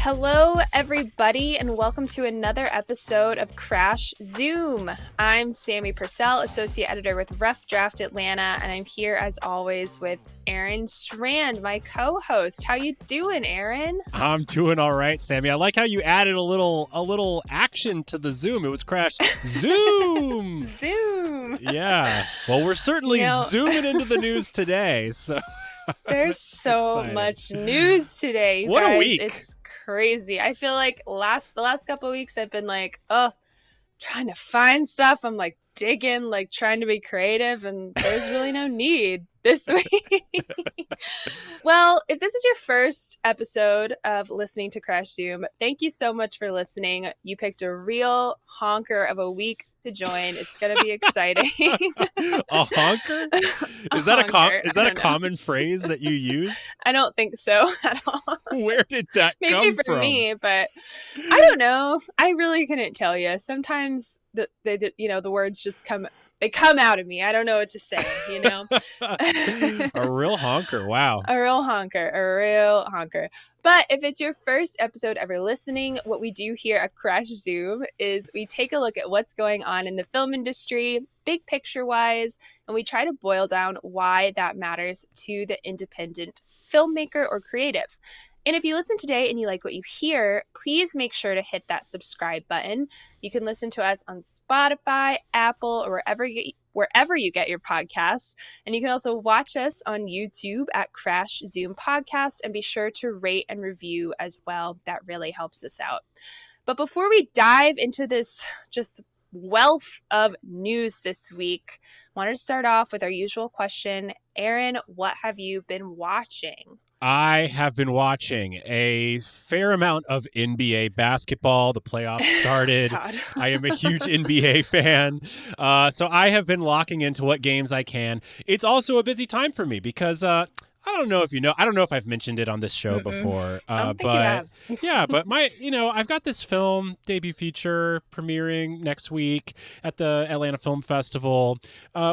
Hello, everybody, and welcome to another episode of Crash Zoom. I'm Sammie Purcell, Associate Editor with Rough Draft Atlanta, and I'm here as always with Aaron Strand, my co-host. How you doing, Aaron? I'm doing all right, Sammie. I like how you added a little action to the Zoom. It was Crash Zoom. Zoom. Yeah. Well, we're certainly zooming into the news today. So there's so much news today. You what guys. A week! It's crazy. I feel like the last couple of weeks I've been like, trying to find stuff. I'm like digging, like trying to be creative, and there's really no need this week. Well, if this is your first episode of listening to Crash Zoom, thank you so much for listening. You picked a real honker of a week to join. It's going to be exciting. A honker? Is that a common phrase that you use? I don't think so at all. Where did that come from? Maybe for me, but I don't know. I really couldn't tell you. Sometimes the words just come out of me. I don't know what to say, A real honker. Wow. A real honker. But if it's your first episode ever listening, what we do here at Crash Zoom is we take a look at what's going on in the film industry, big picture wise, and we try to boil down why that matters to the independent filmmaker or creative. And if you listen today and you like what you hear, please make sure to hit that subscribe button. You can listen to us on Spotify, Apple, or wherever you get your podcasts. And you can also watch us on YouTube at Crash Zoom Podcast, and be sure to rate and review as well. That really helps us out. But before we dive into this just wealth of news this week, I wanted to start off with our usual question. Aaron, what have you been watching? I have been watching a fair amount of NBA basketball. The playoffs started. I am a huge NBA fan. So I have been locking into what games I can. It's also a busy time for me because I don't know if you know. I don't know if I've mentioned it on this show before. I don't think you have. Yeah, but I've got this film debut feature premiering next week at the Atlanta Film Festival.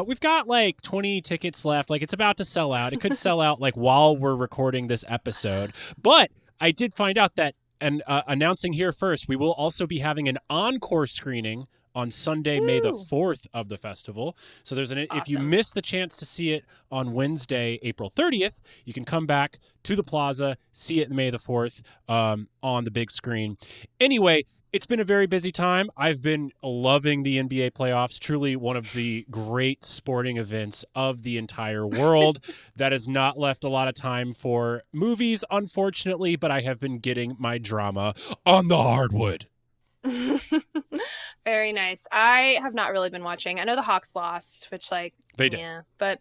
We've got like 20 tickets left. Like, it's about to sell out. It could sell out like while we're recording this episode. But I did find out that, and announcing here first, we will also be having an encore screening on Sunday, May the 4th of the festival. So there's awesome. If you miss the chance to see it on Wednesday, April 30th, you can come back to the plaza, see it May the 4th on the big screen. Anyway, it's been a very busy time. I've been loving the NBA playoffs, truly one of the great sporting events of the entire world. That has not left a lot of time for movies, unfortunately, but I have been getting my drama on the hardwood. Very nice. I have not really been watching. I know the Hawks lost, which they did. Yeah, but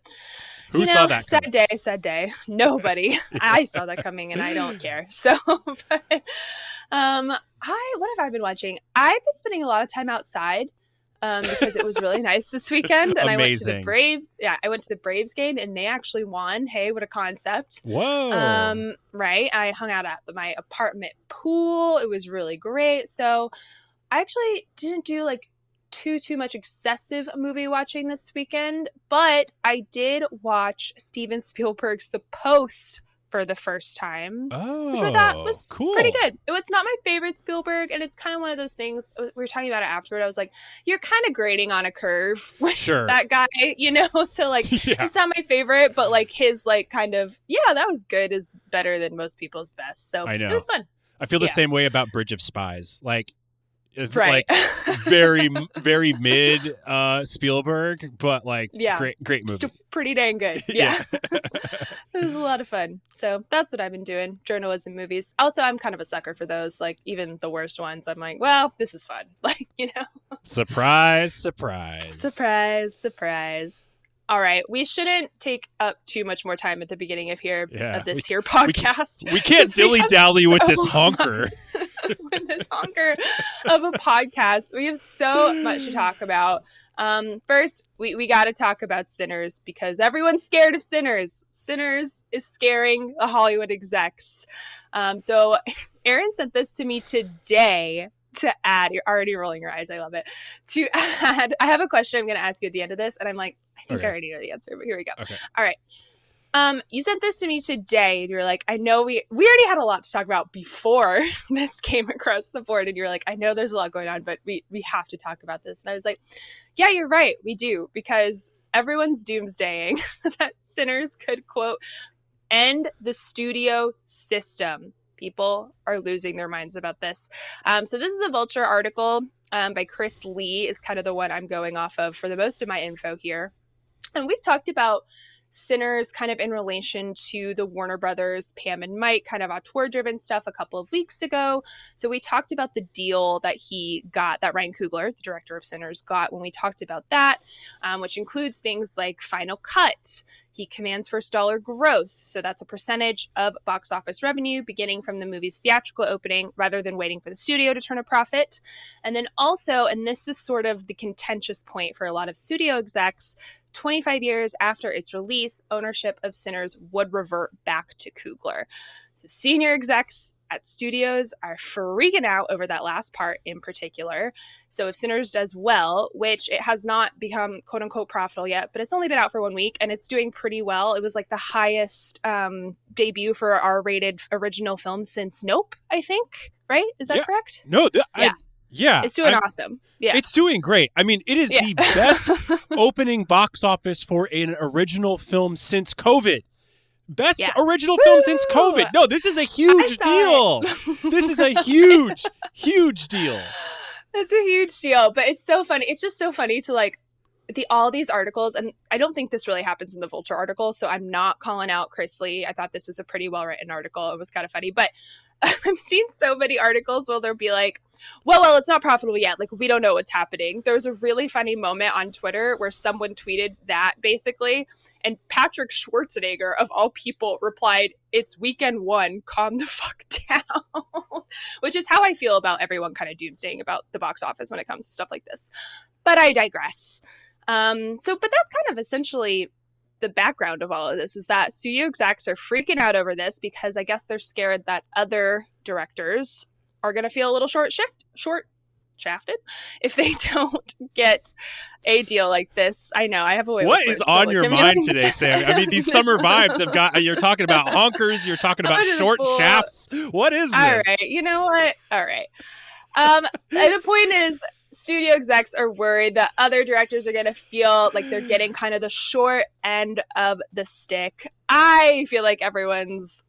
who saw that coming? Sad day. Nobody. I saw that coming, and I don't care. So, but, what have I been watching? I've been spending a lot of time outside because it was really nice this weekend, and I went to the Braves. Yeah, I went to the Braves game, and they actually won. Hey, what a concept! Whoa! Right. I hung out at my apartment pool. It was really great. So I actually didn't do like too much excessive movie watching this weekend, but I did watch Steven Spielberg's The Post for the first time, which I thought was cool. Pretty good. It was not my favorite Spielberg, and it's kind of one of those things, we were talking about it afterward, I was like, you're kind of grading on a curve with that guy, so like, yeah. It's not my favorite, but like his like kind of, that was good is better than most people's best, so I know. It was fun. I feel the same way about Bridge of Spies. Like, it's like very, very mid Spielberg, but like great movie. Still pretty dang good. Yeah. It was a lot of fun. So that's what I've been doing. Journalism movies. Also, I'm kind of a sucker for those. Like, even the worst ones, I'm like, well, this is fun. Like, Surprise. Surprise. All right, we shouldn't take up too much more time at the beginning of this podcast. We can't dilly-dally with this honker. With this honker of a podcast. We have so much to talk about. First, we got to talk about Sinners because everyone's scared of Sinners. Sinners is scaring the Hollywood execs. So Aaron sent this to me today to add. You're already rolling your eyes. I love it. To add, I have a question I'm going to ask you at the end of this, and I'm like, I think I already know the answer, but here we go. Okay. All right. You sent this to me today, and you're like, I know we already had a lot to talk about before this came across the board, and you're like, I know there's a lot going on, but we have to talk about this. And I was like, yeah, you're right, we do, because everyone's doomsdaying that Sinners could, quote, end the studio system. People are losing their minds about this. So this is a Vulture article by Chris Lee, is kind of the one I'm going off of for the most of my info here. And we've talked about Sinners kind of in relation to the Warner Brothers, Pam and Mike, kind of auteur-driven stuff a couple of weeks ago. So we talked about the deal that he got, that Ryan Coogler, the director of Sinners, got when we talked about that, which includes things like final cut. He commands first dollar gross, so that's a percentage of box office revenue beginning from the movie's theatrical opening rather than waiting for the studio to turn a profit. And then also, and this is sort of the contentious point for a lot of studio execs, 25 years after its release, ownership of Sinners would revert back to Coogler. So senior execs at studios are freaking out over that last part in particular. So if Sinners does well, which it has not become quote unquote profitable yet, but it's only been out for 1 week and it's doing pretty well. It was like the highest debut for R-rated original film since Nope, I think, right? Is that correct? No, yeah. Yeah. It's doing awesome. Yeah. It's doing great. I mean, it is the best opening box office for an original film since COVID. Best original film since COVID. No, this is a huge deal. This is a huge, huge deal. It's a huge deal, but it's so funny. It's just so funny to like all these articles, and I don't think this really happens in the Vulture article, so I'm not calling out Chris Lee. I thought this was a pretty well-written article. It was kind of funny, but I've seen so many articles where they'll be like, well, it's not profitable yet. Like, we don't know what's happening. There was a really funny moment on Twitter where someone tweeted that, basically, and Patrick Schwarzenegger, of all people, replied, "It's weekend one, calm the fuck down," which is how I feel about everyone kind of doomsdaying about the box office when it comes to stuff like this. But I digress. But that's kind of essentially the background of all of this, is that studio execs are freaking out over this because I guess they're scared that other directors are going to feel a little short-shafted if they don't get a deal like this. I know, I have a way. What is on your mind today, Sam? I mean, these summer vibes have got, you're talking about honkers, you're talking about short shafts. What is this? All right, you know what? All right. The point is, studio execs are worried that other directors are going to feel like they're getting kind of the short end of the stick. I feel like everyone's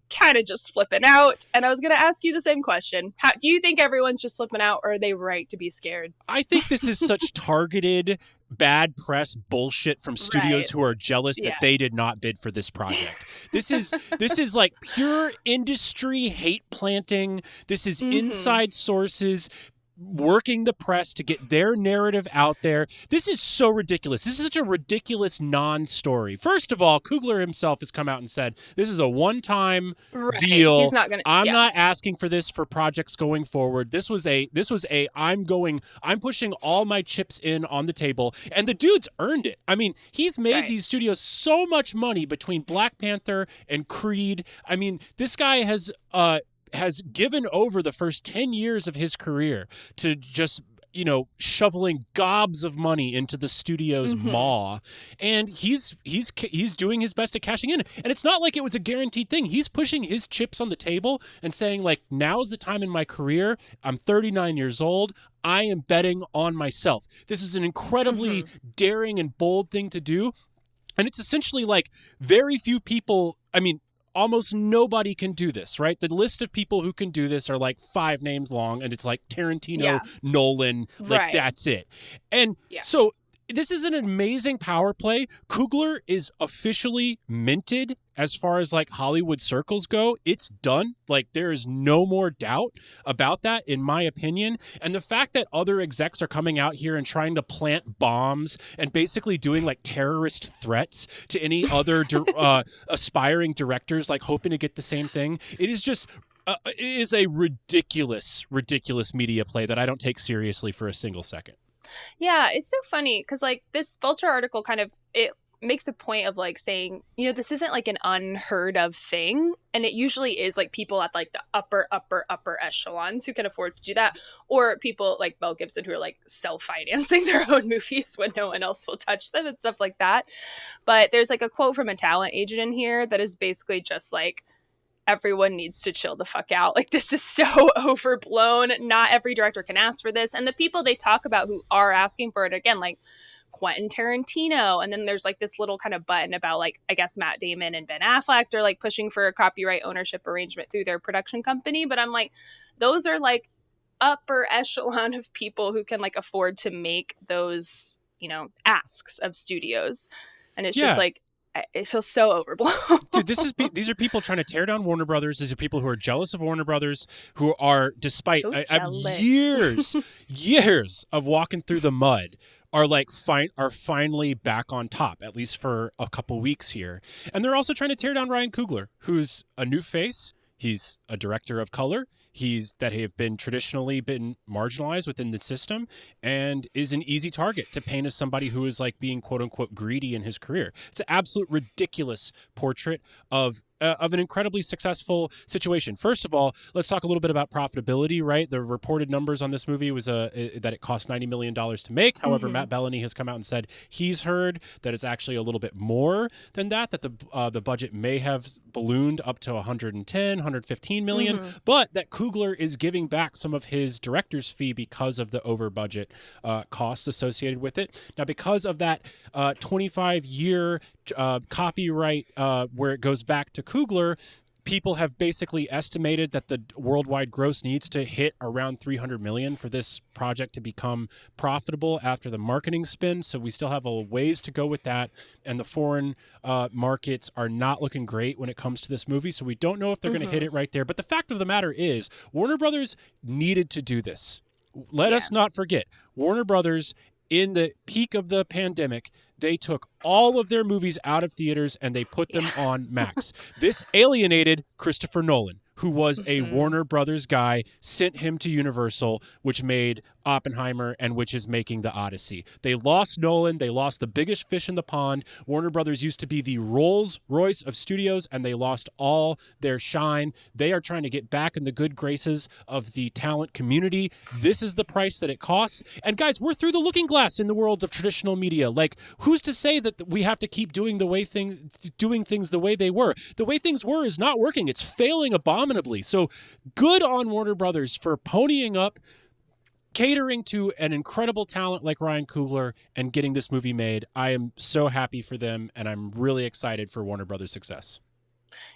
kind of just flipping out. And I was going to ask you the same question. How do you think everyone's just flipping out, or are they right to be scared? I think this is such targeted bad press bullshit from studios who are jealous that they did not bid for this project. This is like pure industry hate planting. This is inside sources working the press to get their narrative out there. This is so ridiculous. This is such a ridiculous non-story. First of all, Coogler himself has come out and said, this is a one-time deal. He's not gonna, I'm not asking for this for projects going forward. This was a I'm pushing all my chips in on the table, and the dude's earned it. I mean, he's made these studios so much money between Black Panther and Creed. I mean, this guy has given over the first 10 years of his career to just, shoveling gobs of money into the studio's maw, and he's doing his best at cashing in. And it's not like it was a guaranteed thing. He's pushing his chips on the table and saying, like, now's the time in my career. I'm 39 years old. I am betting on myself. This is an incredibly daring and bold thing to do. And it's essentially like very few people, I mean, almost nobody can do this, right? The list of people who can do this are like 5 names long, and it's like Tarantino, Nolan, like that's it. And so this is an amazing power play. Coogler is officially minted as far as like Hollywood circles go. It's done. Like, there is no more doubt about that, in my opinion. And the fact that other execs are coming out here and trying to plant bombs and basically doing like terrorist threats to any other aspiring directors, like hoping to get the same thing. It is just it is a ridiculous media play that I don't take seriously for a single second. Yeah, it's so funny because like this Vulture article kind of, it makes a point of like saying, you know, this isn't like an unheard of thing. And it usually is like people at like the upper echelons who can afford to do that. Or people like Mel Gibson who are like self-financing their own movies when no one else will touch them and stuff like that. But there's like a quote from a talent agent in here that is basically just like, everyone needs to chill the fuck out. Like, this is so overblown. Not every director can ask for this. And the people they talk about who are asking for it, again, like Quentin Tarantino. And then there's like this little kind of button about like, I guess Matt Damon and Ben Affleck are like pushing for a copyright ownership arrangement through their production company. But I'm like, those are like upper echelon of people who can like afford to make those, you know, asks of studios. And it's just like, it feels so overblown. Dude, these are people trying to tear down Warner Brothers. These are people who are jealous of Warner Brothers, who are, despite years of walking through the mud, are finally back on top, at least for a couple weeks here. And they're also trying to tear down Ryan Coogler, who's a new face. He's a director of color. That have been traditionally been marginalized within the system, and is an easy target to paint as somebody who is like being quote unquote greedy in his career. It's an absolute ridiculous portrait of an incredibly successful situation. First of all, let's talk a little bit about profitability, right? The reported numbers on this movie was that it cost $90 million to make. However, Matt Bellany has come out and said he's heard that it's actually a little bit more than that the budget may have ballooned up to 110, 115 million, but that Coogler is giving back some of his director's fee because of the over budget costs associated with it. Now, because of that 25-year copyright where it goes back to Coogler, people have basically estimated that the worldwide gross needs to hit around 300 million for this project to become profitable after the marketing spin. So we still have a ways to go with that. And the foreign markets are not looking great when it comes to this movie. So we don't know if they're going to hit it right there. But the fact of the matter is, Warner Brothers needed to do this. Let us not forget, Warner Brothers, in the peak of the pandemic, they took all of their movies out of theaters and they put them on Max. This alienated Christopher Nolan, who was a Warner Brothers guy, sent him to Universal, which made Oppenheimer and which is making The Odyssey. They lost Nolan. They lost the biggest fish in the pond. Warner Brothers used to be the Rolls-Royce of studios, and they lost all their shine. They are trying to get back in the good graces of the talent community. This is the price that it costs. And guys, we're through the looking glass in the world of traditional media. Like, who's to say that we have to keep doing things the way they were? The way things were is not working. It's failing abominably. So good on Warner Brothers for ponying up, catering to an incredible talent like Ryan Coogler, and getting this movie made. I am so happy for them, and I'm really excited for Warner Brothers' success.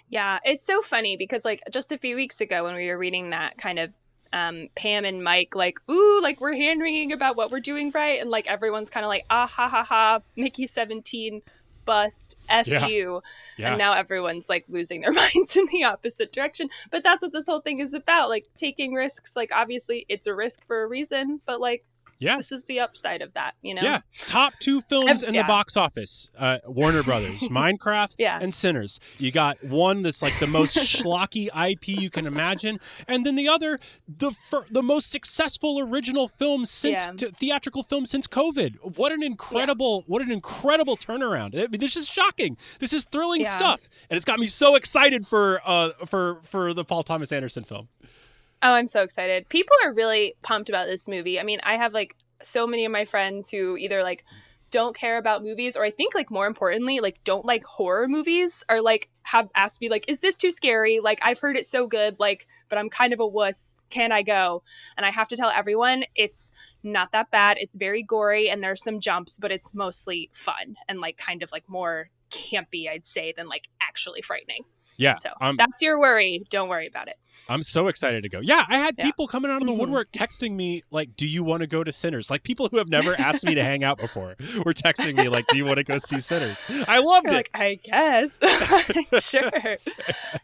Yeah, it's so funny because like just a few weeks ago when we were reading that kind of Pam and Mike like, ooh, like we're hand-wringing about what we're doing right, and like everyone's kind of like, ah ha ha ha, Mickey 17 bust, F you. And now everyone's like losing their minds in the opposite direction. But that's what this whole thing is about, like taking risks. Like obviously it's a risk for a reason, but like this is the upside of that, you know? Yeah. Top two films in the box office, Warner Brothers, Minecraft and Sinners. You got one that's like the most schlocky IP you can imagine, and then the other, the most successful original film since theatrical film since COVID. What an incredible turnaround. I mean, this is shocking. This is thrilling stuff, and it's got me so excited for the Paul Thomas Anderson film. Oh, I'm so excited. People are really pumped about this movie. I mean, I have like so many of my friends who either like don't care about movies, or I think like more importantly, like don't like horror movies, or like have asked me like, is this too scary? Like I've heard it's so good, like, but I'm kind of a wuss. Can I go? And I have to tell everyone it's not that bad. It's very gory and there's some jumps, but it's mostly fun and like kind of like more campy, I'd say, than like actually frightening. Yeah. So that's your worry. Don't worry about it. I'm so excited to go. Yeah, I had people coming out of the woodwork texting me, like, do you want to go to Sinners? Like, people who have never asked me to hang out before were texting me, like, do you want to go see Sinners? I loved it. Like, I guess. Sure.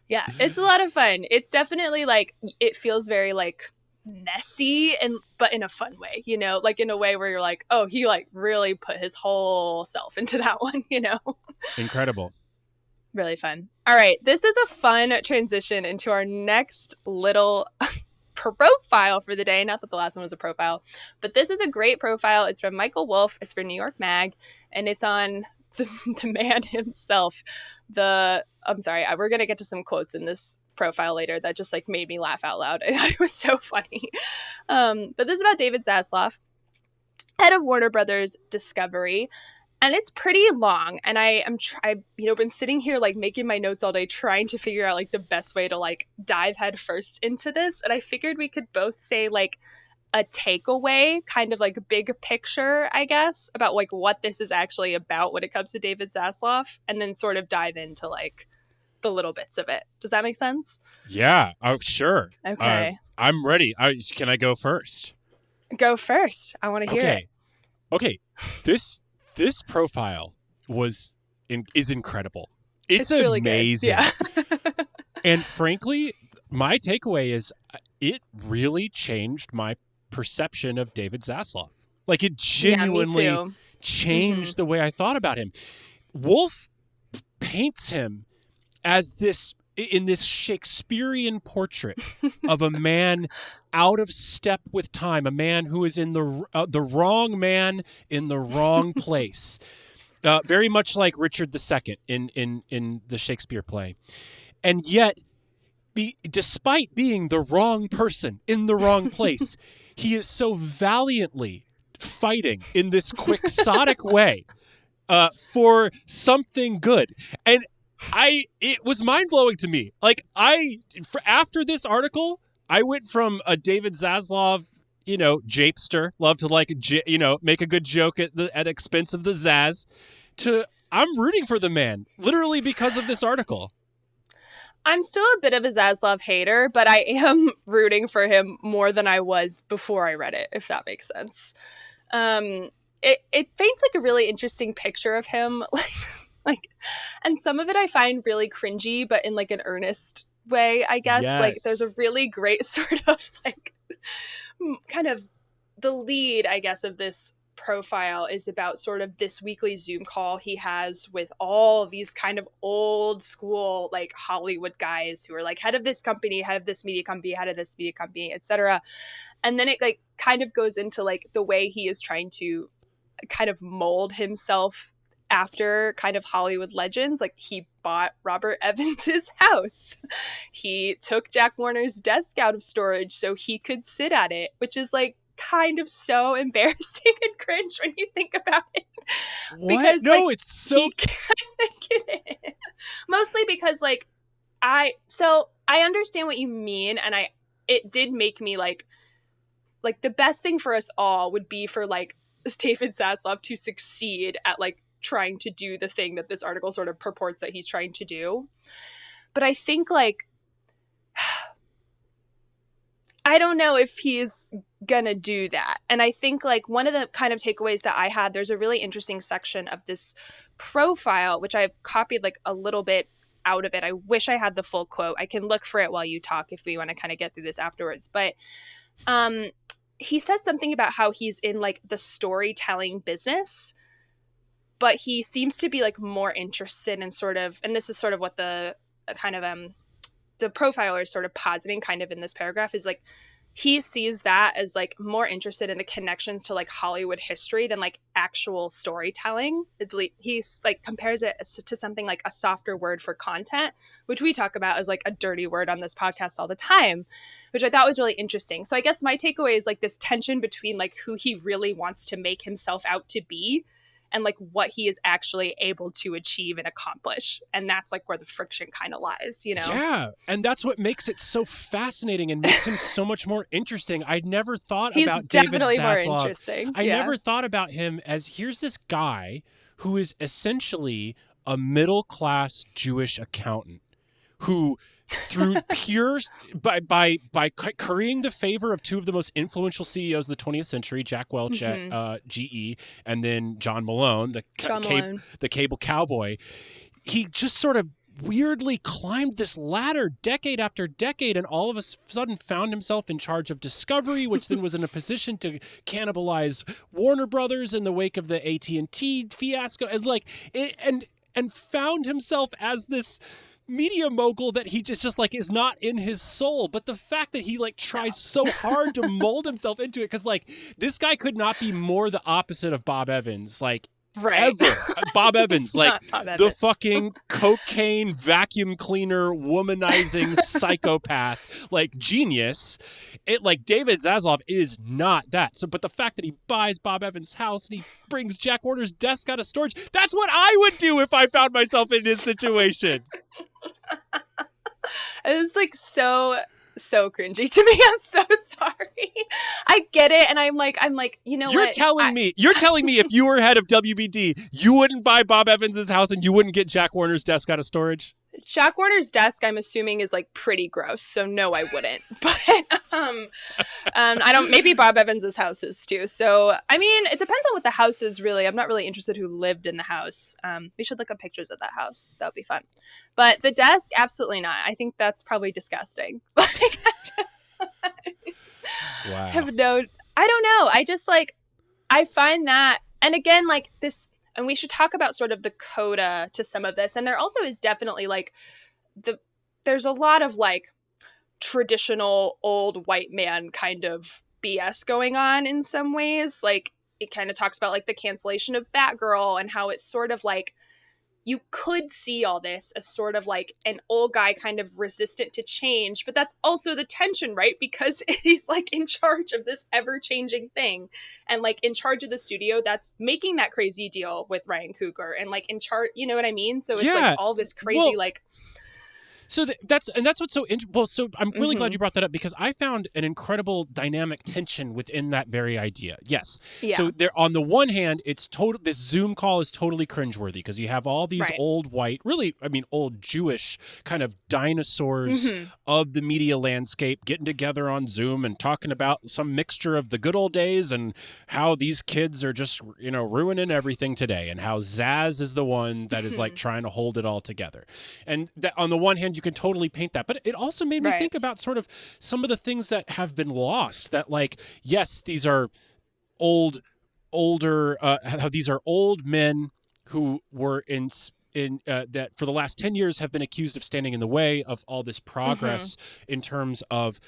Yeah, it's a lot of fun. It's definitely, like, it feels very, like, messy, but in a fun way, you know? Like, in a way where you're like, oh, he, like, really put his whole self into that one, you know? Incredible. Really fun. All right. This is a fun transition into our next little profile for the day. Not that the last one was a profile, but this is a great profile. It's from Michael Wolff. It's for New York Mag, and it's on the man himself, I'm sorry, we're going to get to some quotes in this profile later that just like made me laugh out loud. I thought it was so funny. But this is about David Zaslov, head of Warner Brothers Discovery. And it's pretty long. And I've been sitting here like making my notes all day trying to figure out like the best way to like dive head first into this. And I figured we could both say like a takeaway, kind of like big picture, I guess, about like what this is actually about when it comes to David Zaslov, and then sort of dive into like the little bits of it. Does that make sense? Yeah. Oh, sure. Okay. I'm ready. Can I go first? Go first. I want to hear it. Okay. This profile is incredible. It's really amazing. good. Yeah. And frankly, my takeaway is it really changed my perception of David Zaslov. Like it genuinely changed the way I thought about him. Wolff paints him as this Shakespearean portrait of a man out of step with time, a man who is in the wrong man in the wrong place. Very much like Richard II in the Shakespeare play. And yet, despite being the wrong person in the wrong place, he is so valiantly fighting in this quixotic way for something good. And it was mind-blowing to me. Like after this article, I went from a David Zaslov, japester, love to like, make a good joke at expense of the Zaz, to I'm rooting for the man, literally because of this article. I'm still a bit of a Zaslov hater, but I am rooting for him more than I was before I read it, if that makes sense. It paints like a really interesting picture of him, like, and some of it I find really cringy, but in like an earnest way, I guess. Yes. Like there's a really great sort of like kind of the lead, I guess, of this profile is about sort of this weekly Zoom call he has with all these kind of old school like Hollywood guys who are like head of this company, head of this media company, head of this media company, etc. And then it like kind of goes into like the way he is trying to kind of mold himself after kind of Hollywood legends. Like he bought Robert Evans's house. He took Jack Warner's desk out of storage so he could sit at it, which is like kind of so embarrassing and cringe when you think about it. What? Because no, like, it's so mostly because like I understand what you mean, and it did make me like the best thing for us all would be for like David Zaslov to succeed at like trying to do the thing that this article sort of purports that he's trying to do. But I think like I don't know if he's gonna do that. And I think like one of the kind of takeaways that I had, there's a really interesting section of this profile, which I've copied like a little bit out of it. I wish I had the full quote. I can look for it while you talk if we want to kind of get through this afterwards. But he says something about how he's in like the storytelling business, but he seems to be like more interested in sort of, and this is sort of what the kind of the profiler is sort of positing kind of in this paragraph, is like he sees that as like more interested in the connections to like Hollywood history than like actual storytelling. He's like compares it to something like a softer word for content, which we talk about as like a dirty word on this podcast all the time, which I thought was really interesting. So I guess my takeaway is like this tension between like who he really wants to make himself out to be and like what he is actually able to achieve and accomplish. And that's like where the friction kind of lies, you know? Yeah. And that's what makes it so fascinating and makes him so much more interesting. I'd never thought He's about David definitely more Zaslov. interesting. I never thought about him as here's this guy who is essentially a middle-class Jewish accountant who through pure by currying the favor of two of the most influential CEOs of the 20th century, Jack Welch at GE, and then John Malone, the cable cowboy, he just sort of weirdly climbed this ladder decade after decade, and all of a sudden found himself in charge of Discovery, which then was in a position to cannibalize Warner Brothers in the wake of the AT&T fiasco, and found himself as this media mogul that he just like is not in his soul. But the fact that he like tries so hard to mold himself into it, because like this guy could not be more the opposite of Bob Evans, like Right. ever. Bob Evans, It's like not Bob the Evans. fucking cocaine vacuum cleaner womanizing psychopath, like genius. It like David Zaslov is not that. So, but the fact that he buys Bob Evans' house and he brings Jack Warner's desk out of storage, that's what I would do if I found myself in this situation. It was like so cringy to me. I'm so sorry. I get it, and I'm like, you know You're what? telling me if you were head of WBD, you wouldn't buy Bob Evans' house and you wouldn't get Jack Warner's desk out of storage? Jack Warner's desk, I'm assuming, is like pretty gross, so no, I wouldn't. But I don't. Maybe Bob Evans's house is too. So I mean, it depends on what the house is. Really, I'm not really interested who lived in the house. We should look up pictures of that house. That would be fun. But the desk, absolutely not. I think that's probably disgusting. Like, I just Wow. have no. I don't know. I just like. I find that, and again, like this. And we should talk about sort of the coda to some of this. And there also is definitely like there's a lot of like traditional old white man kind of BS going on in some ways. Like it kind of talks about like the cancellation of Batgirl and how it's sort of like you could see all this as sort of like an old guy kind of resistant to change, but that's also the tension, right? Because he's like in charge of this ever-changing thing and like in charge of the studio that's making that crazy deal with Ryan Coogler and like in charge, you know what I mean? So it's like all this crazy like So that's what's so interesting. Well, so I'm really glad you brought that up because I found an incredible dynamic tension within that very idea. Yes. Yeah. So there, on the one hand, it's total. This Zoom call is totally cringeworthy because you have all these old white, really, I mean, old Jewish kind of dinosaurs of the media landscape getting together on Zoom and talking about some mixture of the good old days and how these kids are just, you know, ruining everything today and how Zaz is the one that is like trying to hold it all together. And that on the one hand, you can totally paint that, but it also made me think about sort of some of the things that have been lost that like, yes, these are these are old men who were in that for the last 10 years have been accused of standing in the way of all this progress in terms of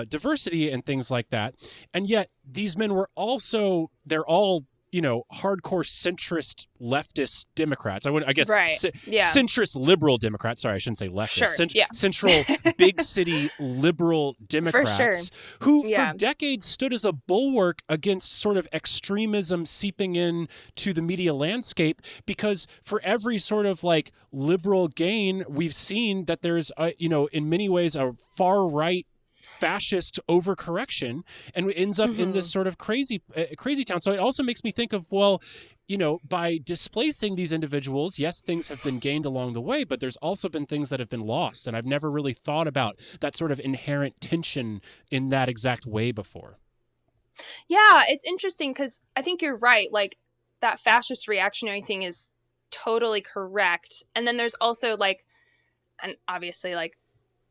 diversity and things like that. And yet these men were also, they're all, you know, hardcore centrist leftist Democrats. I guess centrist liberal Democrats. Sorry, I shouldn't say leftist. Central big city liberal Democrats who for decades stood as a bulwark against sort of extremism seeping in to the media landscape because for every sort of like liberal gain, we've seen that there's, you know, in many ways a far right fascist overcorrection and it ends up in this sort of crazy town. So it also makes me think of, well, you know, by displacing these individuals, yes, things have been gained along the way, but there's also been things that have been lost. And I've never really thought about that sort of inherent tension in that exact way before. Yeah, it's interesting because I think you're right. Like that fascist reactionary thing is totally correct. And then there's also like, and obviously like,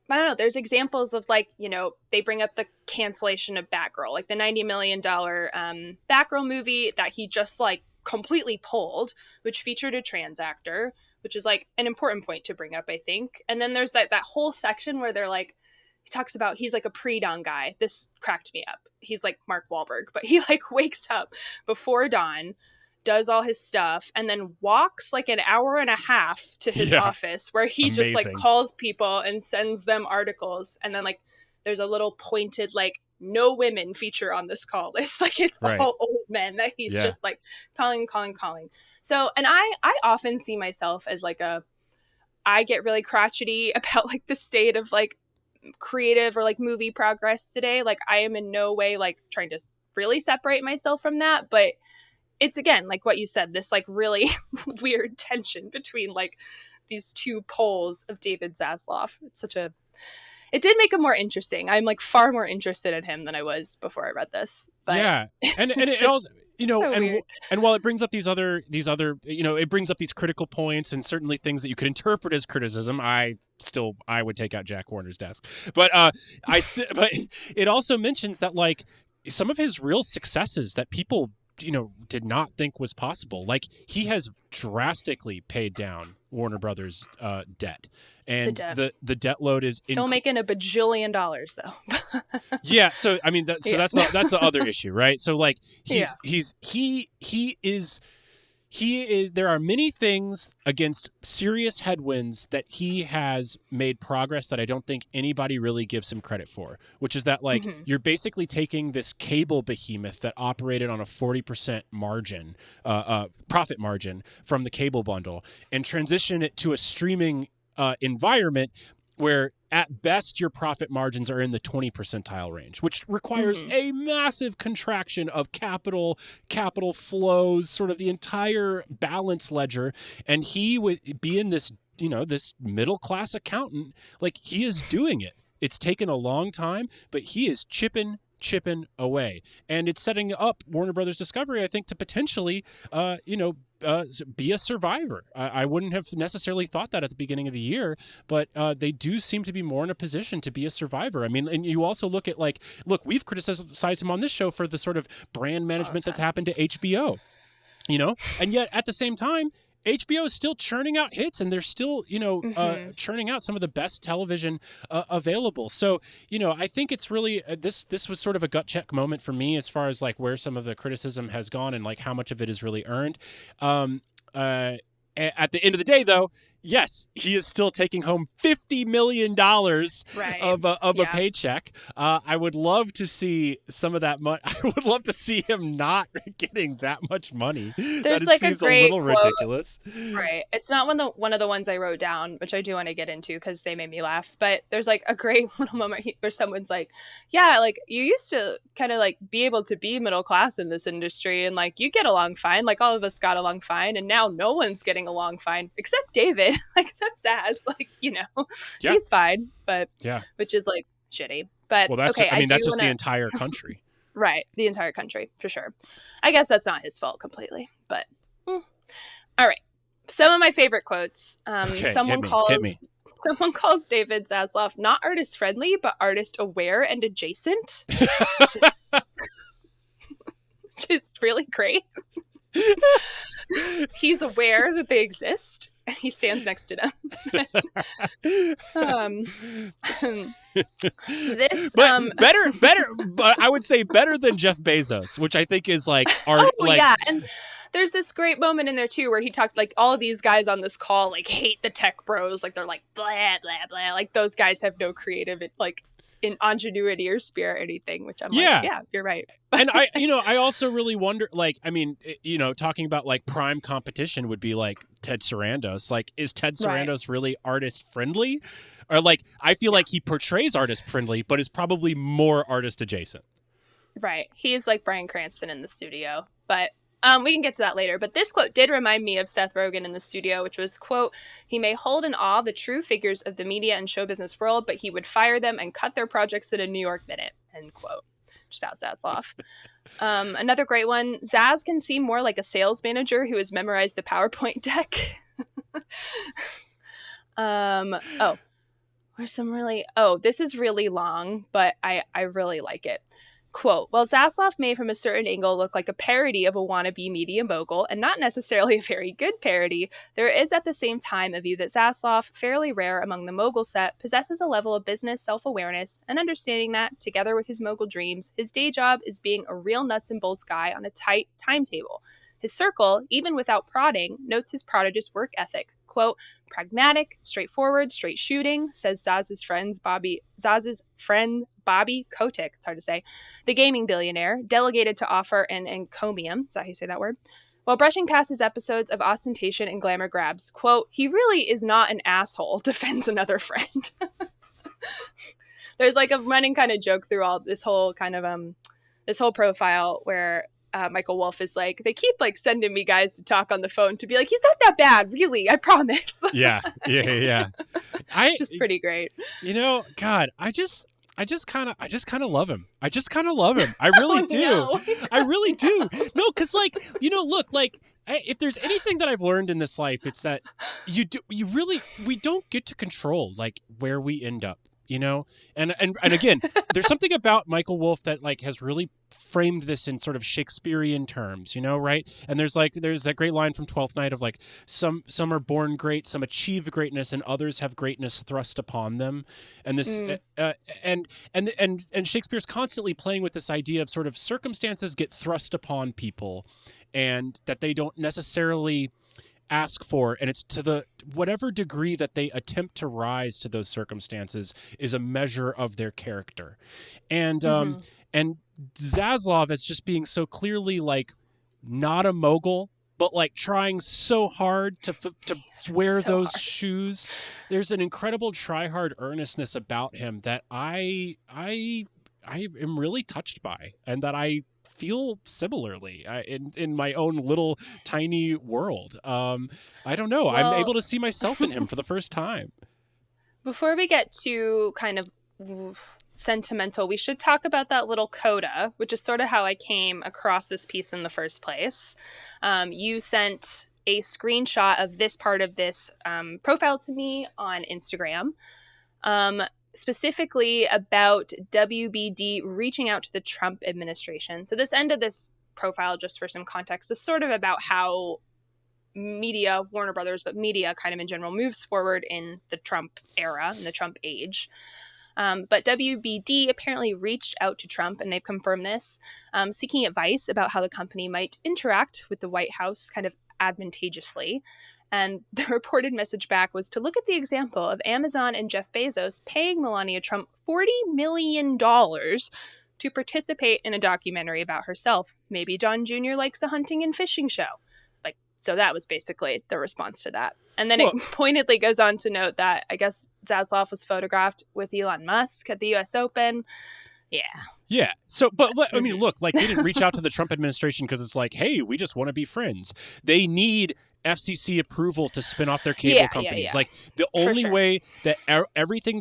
I don't know, there's examples of like, you know, they bring up the cancellation of Batgirl, like the $90 million Batgirl movie that he just like completely pulled, which featured a trans actor, which is like an important point to bring up, I think. And then there's that whole section where they're like, he talks about, he's like a pre-dawn guy. This cracked me up. He's like Mark Wahlberg, but he like wakes up before dawn, does all his stuff, and then walks like an hour and a half to his office where he just like calls people and sends them articles. And then like there's a little pointed like no women feature on this call list. Like it's all old men that he's just like calling. So, and I often see myself as like I get really crotchety about like the state of like creative or like movie progress today. Like I am in no way like trying to really separate myself from that, but it's again like what you said, this like really weird tension between like these two poles of David Zaslov. It did make him more interesting. I'm like far more interested in him than I was before I read this. But and it also, you know, so and while it brings up these other, you know, it brings up these critical points and certainly things that you could interpret as criticism. I would take out Jack Warner's desk, but but it also mentions that like some of his real successes that people, you know, did not think was possible. Like he has drastically paid down Warner Brothers debt, and the debt load is still making $1 bajillion though. So I mean, that's the other issue, right? So like he there are many things against serious headwinds that he has made progress that I don't think anybody really gives him credit for, which is that like you're basically taking this cable behemoth that operated on a 40% margin, profit margin from the cable bundle, and transition it to a streaming environment where at best your profit margins are in the 20 percentile range, which requires a massive contraction of capital flows, sort of the entire balance ledger. And he would be in this, this middle class accountant, like he is doing it. It's taken a long time, but he is chipping away, and it's setting up Warner Brothers Discovery, I think, to potentially, be a survivor. I wouldn't have necessarily thought that at the beginning of the year, but they do seem to be more in a position to be a survivor. I mean, and you also look, we've criticized him on this show for the sort of brand management that's happened to HBO, and yet at the same time, HBO is still churning out hits, and they're still, churning out some of the best television available. So, I think it's really this was sort of a gut check moment for me as far as like where some of the criticism has gone and like how much of it is really earned. At the end of the day, though, yes, he is still taking home $50 million of a paycheck. I would love to see some of that money. I would love to see him not getting that much money. There's seems a little ridiculous. Right. It's not one of the ones I wrote down, which I do want to get into because they made me laugh. But there's like a great little moment where someone's like, yeah, like you used to kind of like be able to be middle class in this industry and like you get along fine. Like all of us got along fine. And now no one's getting along fine except David. Like except Zaz, like he's fine, but which is like shitty. But well, that's okay, that's just the entire country, right? The entire country for sure. I guess that's not his fault completely, but all right. Some of my favorite quotes. Someone calls David Zaslov not artist friendly, but artist aware and adjacent, which is really great. He's aware that they exist. He stands next to them. Better, but I would say better than Jeff Bezos, which I think is like art. And there's this great moment in there too where he talked like all of these guys on this call like hate the tech bros, like they're like blah blah blah, like those guys have no creative like in ingenuity or spirit or anything, which I'm like, yeah, you're right. And I also really wonder, like, I mean, talking about like prime competition would be like Ted Sarandos. Like, is Ted Sarandos really artist friendly? Or like, I feel like he portrays artist friendly, but is probably more artist adjacent. Right. He is like Bryan Cranston in the studio, but we can get to that later. But this quote did remind me of Seth Rogen in the studio, which was, quote, he may hold in awe the true figures of the media and show business world, but he would fire them and cut their projects in a New York minute, end quote. Just about Zaslov. Another great one. Zaz can seem more like a sales manager who has memorized the PowerPoint deck. This is really long, but I really like it. Quote, while Zaslov may from a certain angle look like a parody of a wannabe media mogul, and not necessarily a very good parody, there is at the same time a view that Zaslov, fairly rare among the mogul set, possesses a level of business self-awareness, and understanding that, together with his mogul dreams, his day job is being a real nuts and bolts guy on a tight timetable. His circle, even without prodding, notes his prodigious work ethic. Quote, pragmatic, straightforward, straight shooting, says Zaz's friend Bobby Kotick, it's hard to say, the gaming billionaire, delegated to offer an encomium, is that how you say that word? While brushing past his episodes of ostentation and glamour grabs, quote, he really is not an asshole, defends another friend. There's like a running kind of joke through all this whole kind of, this whole profile where Michael Wolff is like, they keep like sending me guys to talk on the phone to be like, he's not that bad, really, I promise. Yeah. Just pretty great. God, I just kind of love him. I really do. No. I really do. No, because like, look, like if there's anything that I've learned in this life, it's that we don't get to control like where we end up. And again, there's something about Michael Wolff that like has really framed this in sort of Shakespearean terms, right? And there's that great line from Twelfth Night of like some are born great, some achieve greatness, and others have greatness thrust upon them. And this and Shakespeare's constantly playing with this idea of sort of circumstances get thrust upon people. and that they don't necessarily ask for, and it's to the whatever degree that they attempt to rise to those circumstances is a measure of their character. And and Zaslov as just being so clearly like not a mogul, but like trying so hard to wear so those hard. shoes. There's an incredible try-hard earnestness about him that I am really touched by, and that I feel similarly in my own little tiny world. I don't know. I'm able to see myself in him for the first time. Before we get to kind of sentimental, we should talk about that little coda, which is sort of how I came across this piece in the first place. You sent a screenshot of this part of this profile to me on Instagram, specifically about WBD reaching out to the Trump administration. So this end of this profile, just for some context, is sort of about how media, Warner Brothers, but media kind of in general, moves forward in the Trump era, in the Trump age. But WBD apparently reached out to Trump, and they've confirmed this, seeking advice about how the company might interact with the White House kind of advantageously. And the reported message back was to look at the example of Amazon and Jeff Bezos paying Melania Trump $40 million to participate in a documentary about herself. Maybe Don Jr. likes a hunting and fishing show. So that was basically the response to that. And then it pointedly goes on to note that I guess Zaslov was photographed with Elon Musk at the U.S. Open. Yeah. Yeah. So, but I mean, look, like they didn't reach out to the Trump administration because it's like, hey, we just want to be friends. They need FCC approval to spin off their cable companies. Like the only way that everything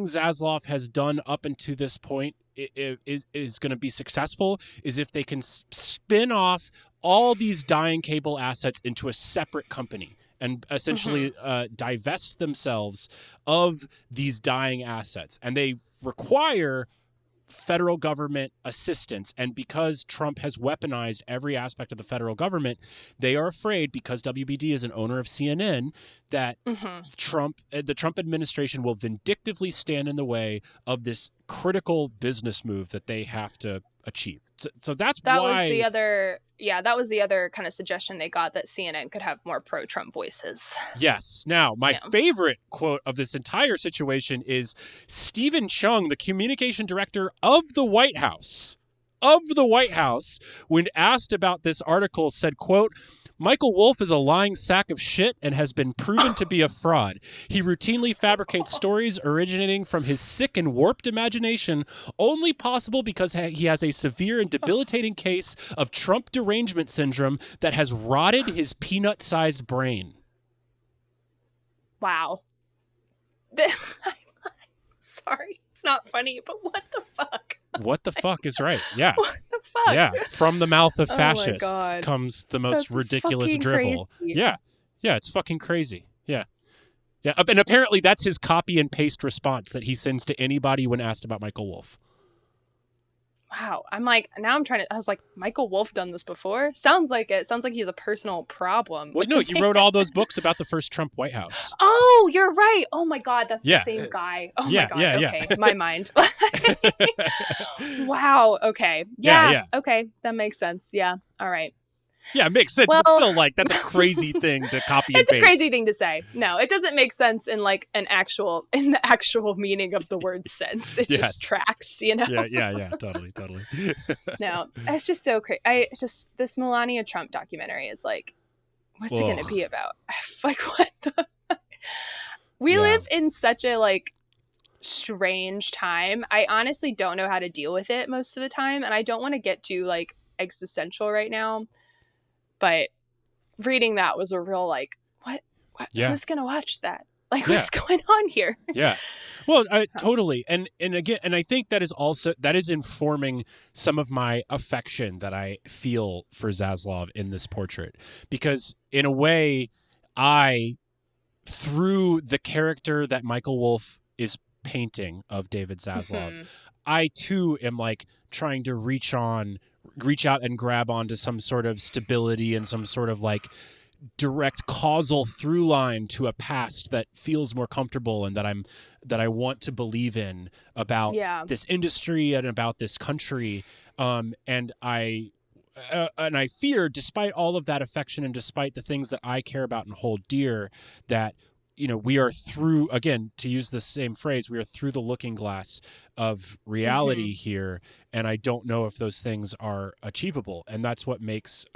Zaslov has done up until this point is going to be successful is if they can spin off all these dying cable assets into a separate company and essentially divest themselves of these dying assets. And they require federal government assistance. And because Trump has weaponized every aspect of the federal government, they are afraid, because WBD is an owner of CNN, that the Trump administration will vindictively stand in the way of this critical business move that they have to achieve. So that was the other kind of suggestion they got, that CNN could have more pro-Trump voices. Yes. Now, my favorite quote of this entire situation is Stephen Chung, the communication director of the White House, when asked about this article, said, quote, "Michael Wolff is a lying sack of shit and has been proven to be a fraud. He routinely fabricates stories originating from his sick and warped imagination, only possible because he has a severe and debilitating case of Trump derangement syndrome that has rotted his peanut-sized brain." Wow. Sorry, it's not funny, but what the fuck? What the fuck is right? Yeah. What the fuck? Yeah. From the mouth of fascists comes the most ridiculous drivel. Crazy. Yeah. Yeah. It's fucking crazy. Yeah. Yeah. And apparently that's his copy and paste response that he sends to anybody when asked about Michael Wolff. Wow. I was like, Michael Wolff done this before? Sounds like he has a personal problem. Well, no, he wrote all those books about the first Trump White House. Oh, you're right. Oh my God, that's the same guy. Oh my God. Okay, my mind. Wow. Okay. Yeah. Okay, that makes sense. Yeah. All right. Yeah, it makes sense, but still, like, that's a crazy thing to copy and paste. It's a crazy thing to say. No, it doesn't make sense in like in the actual meaning of the word sense. It just tracks, you know? Yeah, totally. No, it's just so crazy. This Melania Trump documentary is like, what's it going to be about? Like, what the? We live in such a like strange time. I honestly don't know how to deal with it most of the time, and I don't want to get too like existential right now. But reading that was a real like, what? Who's gonna watch that? Like, what's going on here? Yeah. Well, totally. And again, and I think that is informing some of my affection that I feel for Zaslov in this portrait, because in a way, through the character that Michael Wolff is painting of David Zaslov, I too am like trying to reach out and grab onto some sort of stability and some sort of like direct causal through line to a past that feels more comfortable and that I want to believe in about this industry and about this country. And I and I fear, despite all of that affection and despite the things that I care about and hold dear, that we are through, again, to use the same phrase, we are through the looking glass of reality here, and I don't know if those things are achievable, and that's what makes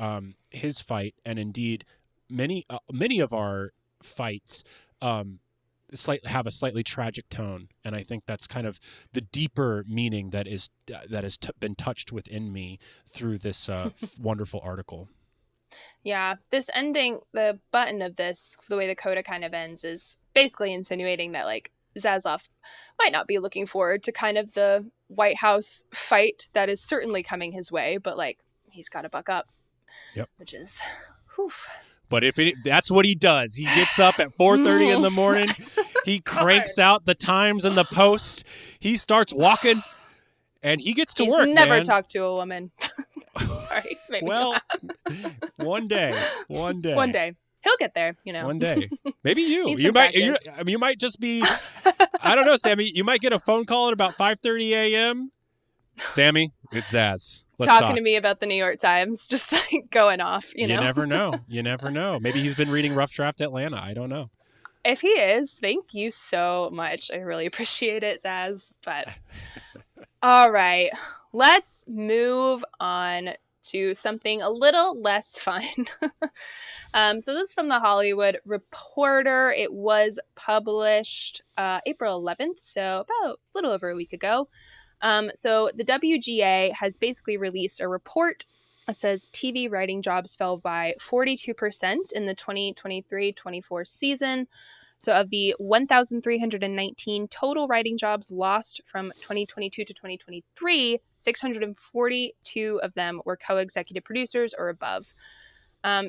his fight, and indeed many of our fights, have a slightly tragic tone, and I think that's kind of the deeper meaning that has been touched within me through this wonderful article. Yeah, this ending, the button of this, the way the coda kind of ends, is basically insinuating that like Zaslov might not be looking forward to kind of the White House fight that is certainly coming his way, but like he's got to buck up. Yep. Which is, whew. But that's what he does. He gets up at 4:30 in the morning. He cranks out the Times and the Post. He starts walking, and he gets to work. He's never man. talked to a woman. Sorry. Maybe well, one day. One day. He'll get there, One day. Maybe you. You might just be, I don't know, Sammie. You might get a phone call at about 5:30 a.m. Sammie, it's Zaz. Let's talking talk. to me about the New York Times, just like going off, You never know. You never know. Maybe he's been reading Rough Draft Atlanta. I don't know. If he is, thank you so much. I really appreciate it, Zaz. But all right, let's move on to something a little less fun. So this is from the Hollywood Reporter. It was published April 11th, so about a little over a week ago. So the WGA has basically released a report that says TV writing jobs fell by 42% in the 2023-24 season. So of the 1,319 total writing jobs lost from 2022 to 2023, 642 of them were co-executive producers or above.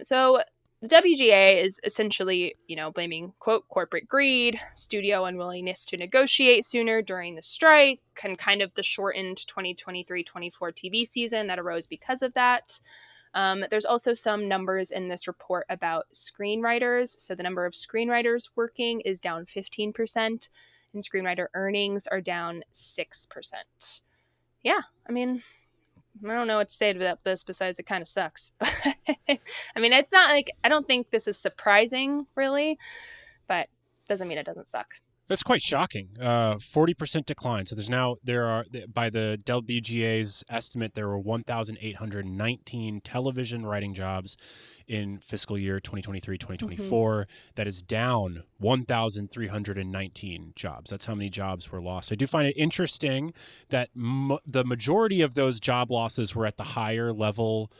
So the WGA is essentially, blaming, quote, corporate greed, studio unwillingness to negotiate sooner during the strike, and kind of the shortened 2023-24 TV season that arose because of that. There's also some numbers in this report about screenwriters. So the number of screenwriters working is down 15%, and screenwriter earnings are down 6%. Yeah, I mean, I don't know what to say about this besides it kind of sucks. I mean, it's not like, I don't think this is surprising, really, but doesn't mean it doesn't suck. That's quite shocking. 40% decline. So there are, by the WGA's estimate, there were 1,819 television writing jobs in fiscal year 2023-2024. That is down 1,319 jobs. That's how many jobs were lost. I do find it interesting that the majority of those job losses were at the higher level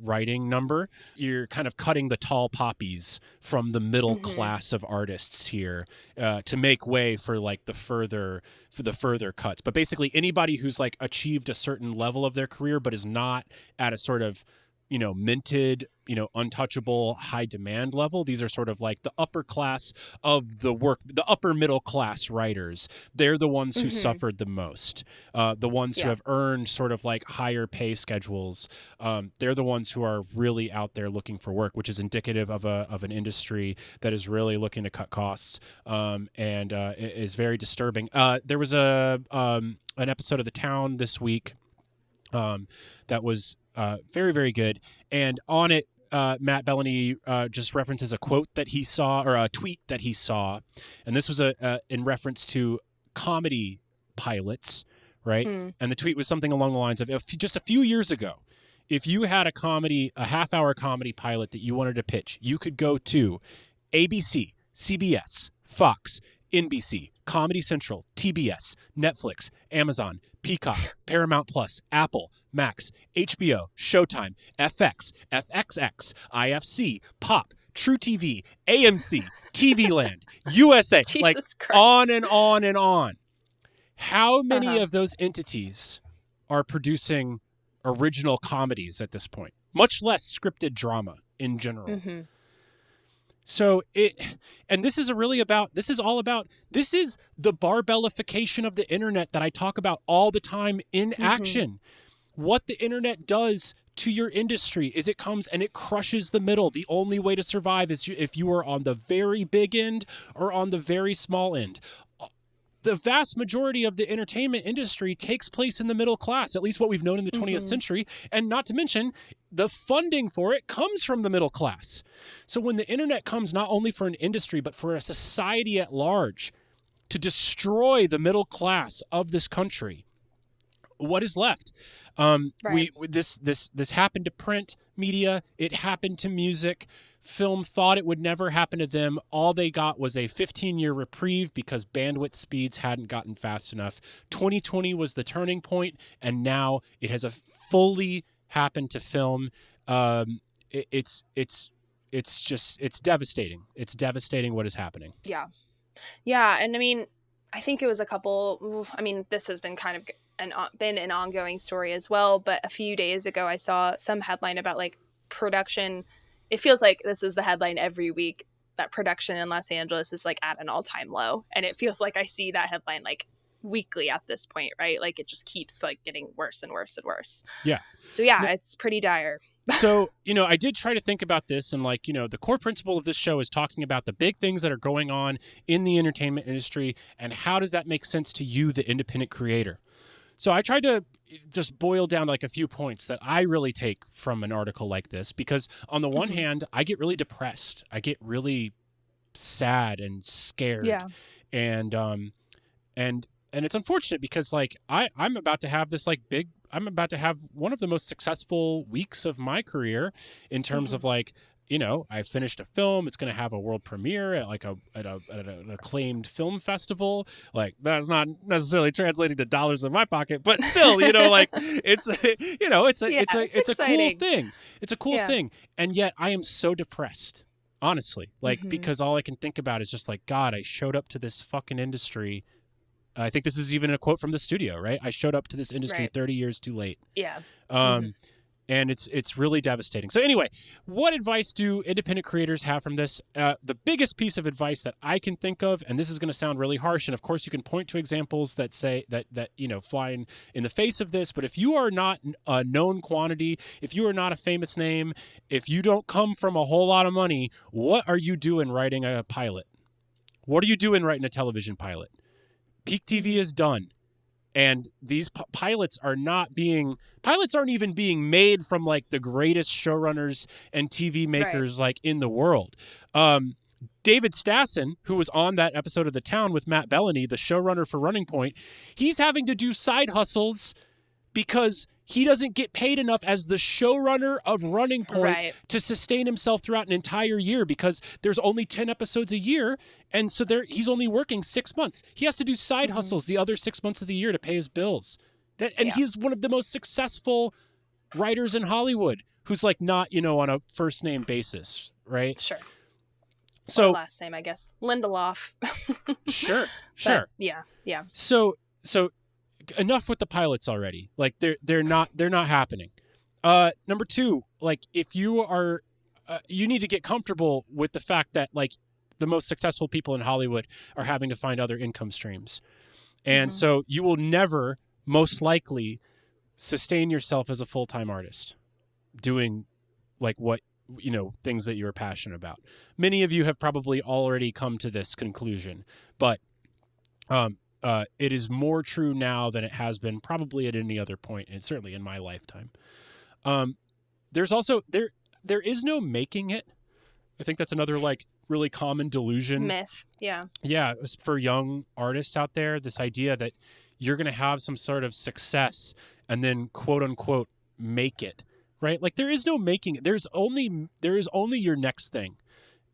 writing number. You're kind of cutting the tall poppies from the middle class of artists here to make way for like the further cuts. But basically anybody who's like achieved a certain level of their career but is not at a sort of minted, untouchable, high demand level. These are sort of like the upper class of the upper middle class writers. They're the ones who suffered the most. The ones who have earned sort of like higher pay schedules. They're the ones who are really out there looking for work, which is indicative of an industry that is really looking to cut costs and is very disturbing. There was an episode of The Town this week that was very, very good. And on it, Matt Bellany just references a quote that he saw, or a tweet that he saw. And this was in reference to comedy pilots, right? And the tweet was something along the lines of, just a few years ago, if you had a half-hour comedy pilot that you wanted to pitch, you could go to ABC, CBS, Fox, NBC, Comedy Central, TBS, Netflix, Amazon, Peacock, Paramount Plus, Apple, Max, HBO, Showtime, FX, FXX, IFC, Pop, True TV, AMC, TV Land, USA, like Christ. On and on and on. How many of those entities are producing original comedies at this point? Much less scripted drama in general. So this is the barbellification of the internet that I talk about all the time in action. What the internet does to your industry is it comes and it crushes the middle. The only way to survive is if you are on the very big end or on the very small end. the vast majority of the entertainment industry takes place in the middle class, at least what we've known in the 20th century. And not to mention, the funding for it comes from the middle class. So when the internet comes not only for an industry, but for a society at large to destroy the middle class of this country, what is left? This happened to print media. It happened to music. Film thought it would never happen to them. All they got was a 15-year reprieve because bandwidth speeds hadn't gotten fast enough. 2020 was the turning point, and now it has fully happened to film. It's devastating. It's devastating what is happening. Yeah. Yeah, and I mean, I think it was this has been kind of been an ongoing story as well, but a few days ago I saw some headline about like production. It feels like this is the headline every week, that production in Los Angeles is like at an all-time low. And it feels like I see that headline like weekly at this point, right? Like it just keeps like getting worse and worse and worse. Yeah. So yeah, it's pretty dire. So, I did try to think about this, and like, the core principle of this show is talking about the big things that are going on in the entertainment industry and how does that make sense to you, the independent creator. So I tried to just boil down like a few points that I really take from an article like this, because on the one hand, I get really depressed. I get really sad and scared. Yeah. And it's unfortunate because like I'm about to have this like I'm about to have one of the most successful weeks of my career in terms of like, I finished a film. It's going to have a world premiere at like an acclaimed film festival. Like that's not necessarily translating to dollars in my pocket, but still, like it's a cool thing. It's a cool thing. And yet I am so depressed, honestly, like because all I can think about is just like, God, I showed up to this fucking industry. I think this is even a quote from the studio, right? I showed up to this industry 30 years too late. Yeah. And it's really devastating. So anyway, what advice do independent creators have from this? The biggest piece of advice that I can think of, and this is going to sound really harsh, and of course you can point to examples that say that fly in the face of this, but if you are not a known quantity, if you are not a famous name, if you don't come from a whole lot of money, what are you doing writing a pilot? What are you doing writing a television pilot? Peak TV is done. And these pilots aren't even being made from like the greatest showrunners and TV makers like in the world. David Stassen, who was on that episode of The Town with Matt Bellany, the showrunner for Running Point, he's having to do side hustles because he doesn't get paid enough as the showrunner of Running Point to sustain himself throughout an entire year because there's only 10 episodes a year. And so he's only working 6 months. He has to do side hustles the other 6 months of the year to pay his bills. He's one of the most successful writers in Hollywood who's like not, on a first name basis, right? Sure. So or last name, I guess. Lindelof. Sure. But, yeah. So enough with the pilots already. Like they're not happening. Number two, like if you are, you need to get comfortable with the fact that like the most successful people in Hollywood are having to find other income streams. And so you will never most likely sustain yourself as a full-time artist doing like what, things that you're passionate about. Many of you have probably already come to this conclusion, but, it is more true now than it has been probably at any other point, and certainly in my lifetime. There's also there is no making it. I think that's another like really common delusion. Myth. Yeah. Yeah, for young artists out there, this idea that you're going to have some sort of success and then quote unquote make it, right? Like there is no making it. There is only your next thing.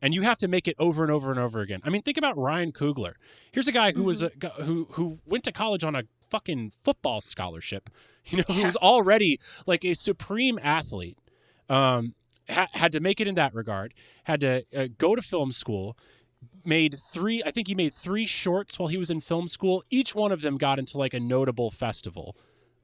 And you have to make it over and over and over again. I mean, think about Ryan Coogler. Here's a guy who was who went to college on a fucking football scholarship. Who was already like a supreme athlete. Had to make it in that regard. Had to go to film school. Made three shorts while he was in film school. Each one of them got into like a notable festival.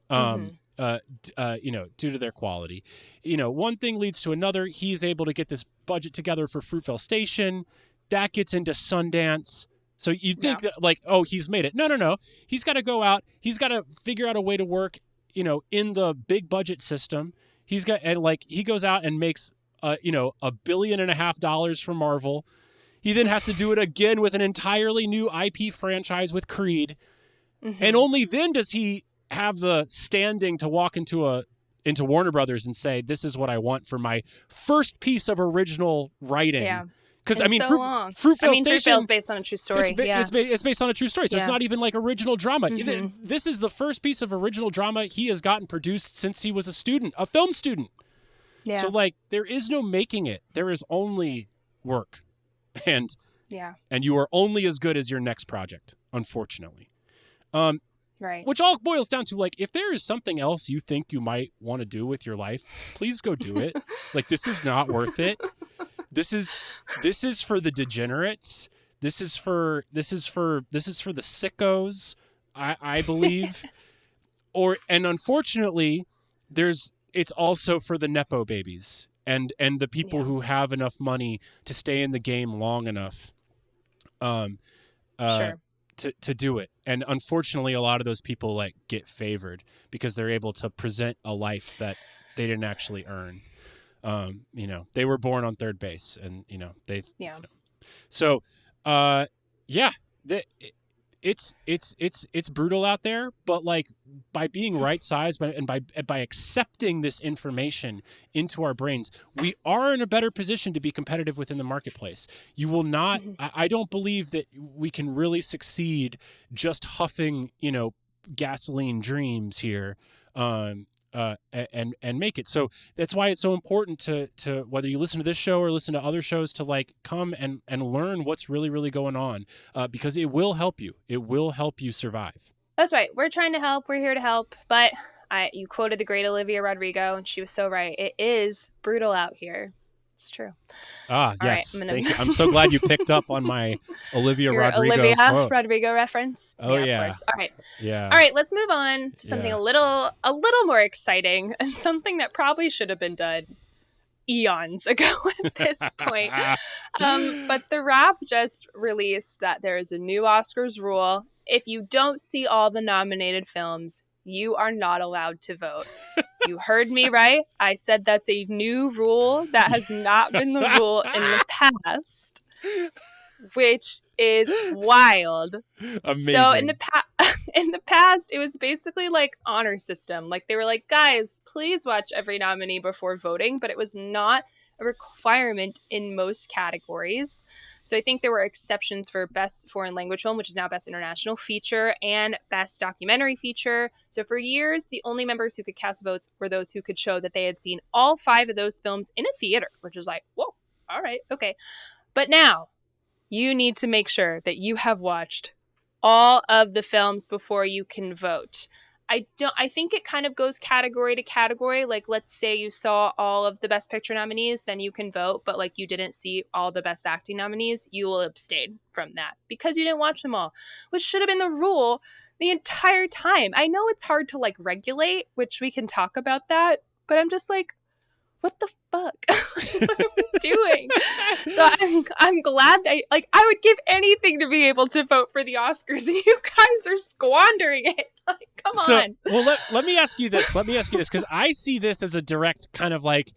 Due to their quality. One thing leads to another. He's able to get this budget together for Fruitvale Station. That gets into Sundance. So you'd think that like, oh, he's made it. No. He's got to go out. He's got to figure out a way to work, in the big budget system. He goes out and makes, $1.5 billion for Marvel. He then has to do it again with an entirely new IP franchise with Creed. And only then does he have the standing to walk into Warner Brothers and say, this is what I want for my first piece of original writing. Yeah. Because Fruitvale Station is based on a true story. It's based on a true story, so it's not even like original drama. This is the first piece of original drama he has gotten produced since he was a film student. Yeah. So like, there is no making it. There is only work, and you are only as good as your next project, unfortunately. Right. Which all boils down to, like, if there is something else you think you might want to do with your life, please go do it. Like, this is not worth it. This is for the degenerates. This is for the sickos, I believe. And unfortunately, it's also for the nepo babies and the people who have enough money to stay in the game long enough. Sure. To do it. And unfortunately, a lot of those people like get favored because they're able to present a life that they didn't actually earn. They were born on third base, and So, it's brutal out there, but like by being right sized and by accepting this information into our brains, we are in a better position to be competitive within the marketplace. You will not. I don't believe that we can really succeed just huffing, gasoline dreams here. And make it. So that's why it's so important to whether you listen to this show or listen to other shows to like come and learn what's really, really going on, because it will help you. It will help you survive. That's right. We're trying to help. We're here to help. But you quoted the great Olivia Rodrigo, and she was so right. It is brutal out here. It's true. Yes. Right, Thank you. I'm so glad you picked up on my Olivia Rodrigo reference. Oh, yeah. Of course. All right. Yeah. All right. Let's move on to something a little more exciting and something that probably should have been done eons ago at this point. But The Wrap just released that there is a new Oscars rule. If you don't see all the nominated films, you are not allowed to vote. You heard me right. I said that's a new rule that has not been the rule in the past, which is wild. Amazing. So in the past, it was basically like honor system. Like they were like, guys, please watch every nominee before voting, but it was not a requirement in most categories. So I think there were exceptions for Best Foreign Language Film, which is now Best International Feature, and Best Documentary Feature. So for years, the only members who could cast votes were those who could show that they had seen all 5 of those films in a theater, which is like, whoa, all right, okay. But now, you need to make sure that you have watched all of the films before you can vote. I think it kind of goes category to category. Like, let's say you saw all of the Best Picture nominees, then you can vote. But like you didn't see all the Best Acting nominees, you will abstain from that because you didn't watch them all, which should have been the rule the entire time. I know it's hard to like regulate, which we can talk about that, but I'm just like, what the fuck? What are we doing? So I'm glad I would give anything to be able to vote for the Oscars, and you guys are squandering it. Like, come on. Well, let me ask you this. Because I see this as a direct kind of like,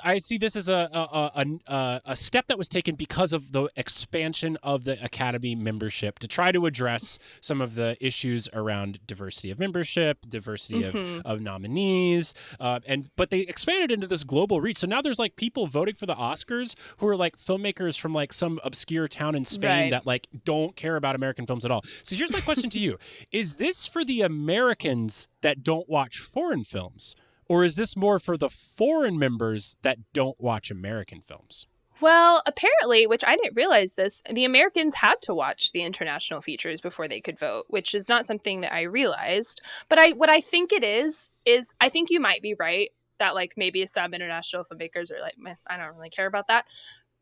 I see this as a step that was taken because of the expansion of the Academy membership to try to address some of the issues around diversity of membership, diversity of nominees, but they expanded into this global reach. So now there's like people voting for the Oscars who are like filmmakers from like some obscure town in Spain that like don't care about American films at all. So here's my question to you: is this for the Americans that don't watch foreign films? Or is this more for the foreign members that don't watch American films? Well, apparently, which I didn't realize this, the Americans had to watch the international features before they could vote, which is not something that I realized. But what I think it is I think you might be right that like maybe some international filmmakers are like, man, I don't really care about that.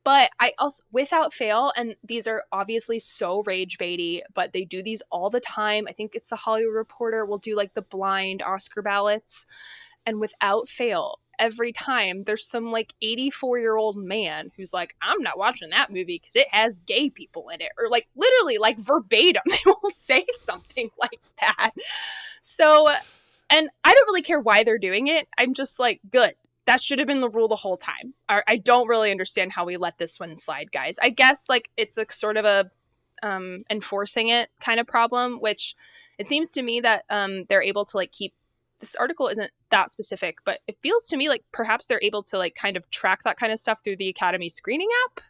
But I also, without fail, and these are obviously so rage baity, but they do these all the time. I think it's the Hollywood Reporter will do like the blind Oscar ballots. And without fail, every time there's some like 84-year-old man who's like, I'm not watching that movie because it has gay people in it. Or like literally like verbatim, they will say something like that. So, and I don't really care why they're doing it. I'm just like, good. that should have been the rule the whole time. I don't really understand how we let this one slide, guys. I guess like it's a sort of a enforcing it kind of problem, which it seems to me that they're able to like keep. This article isn't that specific, but it feels to me like perhaps they're able to like kind of track that kind of stuff through the Academy screening app.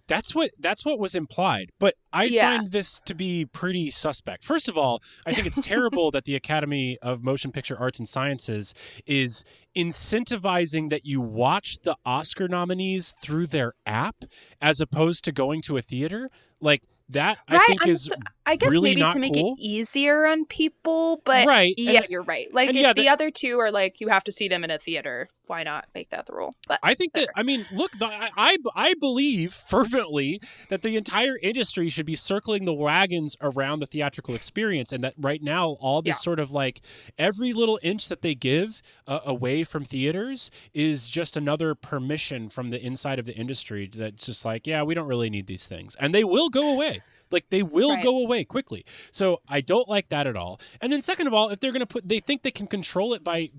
That's what was implied, but I find this to be pretty suspect. First of all, I think it's terrible that the Academy of Motion Picture Arts and Sciences is incentivizing that you watch the Oscar nominees through their app as opposed to going to a theater. Like that, I think is I guess really maybe not to make cool. it easier on people, but you're right. Like if the other two are like you have to see them in a theater, why not make that the rule? But I think that look, I believe fervently that the entire industry should be circling the wagons around the theatrical experience, and that right now all this sort of like every little inch that they give away from theaters is just another permission from the inside of the industry that's just like, yeah, we don't really need these things, and they will go away. Like they will go away quickly. So I don't like that at all. And then second of all, if they're going to they think they can control it by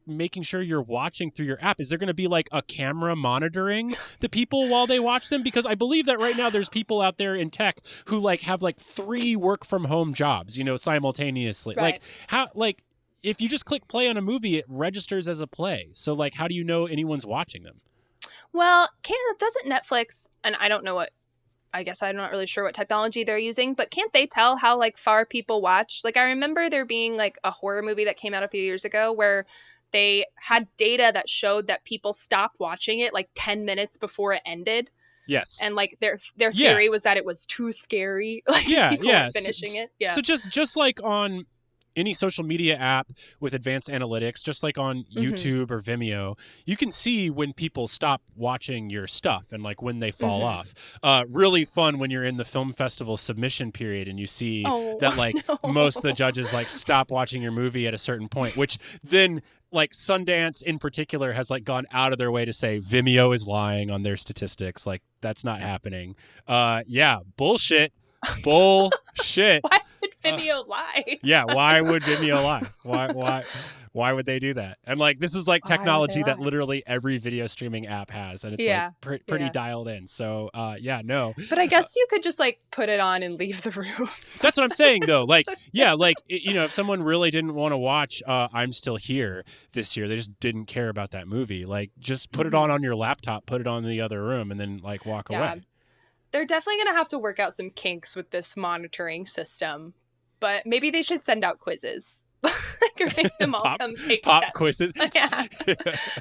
making sure you're watching through your app. Is there going to be like a camera monitoring the people while they watch them? Because I believe that right now there's people out there in tech who like have like 3 work from home jobs, simultaneously. Right. Like how, like if you just click play on a movie, it registers as a play. So like, how do you know anyone's watching them? Well, doesn't Netflix, and I don't know I guess I'm not really sure what technology they're using, but can't they tell how like far people watch? Like I remember there being like a horror movie that came out a few years ago where they had data that showed that people stopped watching it like 10 minutes before it ended. Yes. And like their theory was that it was too scary. Like people weren't finishing it. Yeah. So just like on any social media app with advanced analytics, just like on YouTube or Vimeo, you can see when people stop watching your stuff and like when they fall off. Really fun when you're in the film festival submission period and you see that like most of the judges like stop watching your movie at a certain point, which then like Sundance in particular has like gone out of their way to say Vimeo is lying on their statistics. Like that's not happening. Bullshit. Bullshit. Why would Vimeo lie? Yeah, why would Vimeo lie? Why would they do that? And like this is like technology that literally every video streaming app has, and it's like pretty dialed in. So no. But I guess you could just like put it on and leave the room. That's what I'm saying though. Like if someone really didn't want to watch I'm Still Here this year, they just didn't care about that movie. Like just put it on your laptop, put it on in the other room, and then like walk away. They're definitely going to have to work out some kinks with this monitoring system, but maybe they should send out quizzes. Like make them all come take pop tests. Quizzes. Yeah.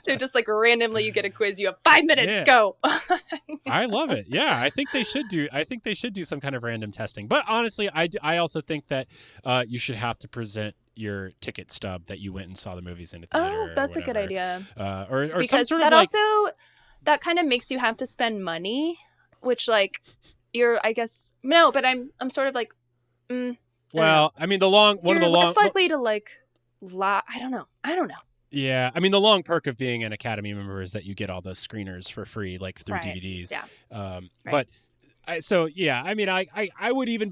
They're just like randomly you get a quiz, you have 5 minutes, go. I love it. Yeah, I think they should do some kind of random testing. But honestly, I also think that you should have to present your ticket stub that you went and saw the movies in the theater. Oh, that's a good idea. Or because some sort that of also that kind of makes you have to spend money. Which like I guess no, but I'm sort of like well, I mean the long one of the long less likely to like lie. I don't know. Yeah, I mean the long perk of being an Academy member is that you get all those screeners for free, like through DVDs. Yeah. But I would even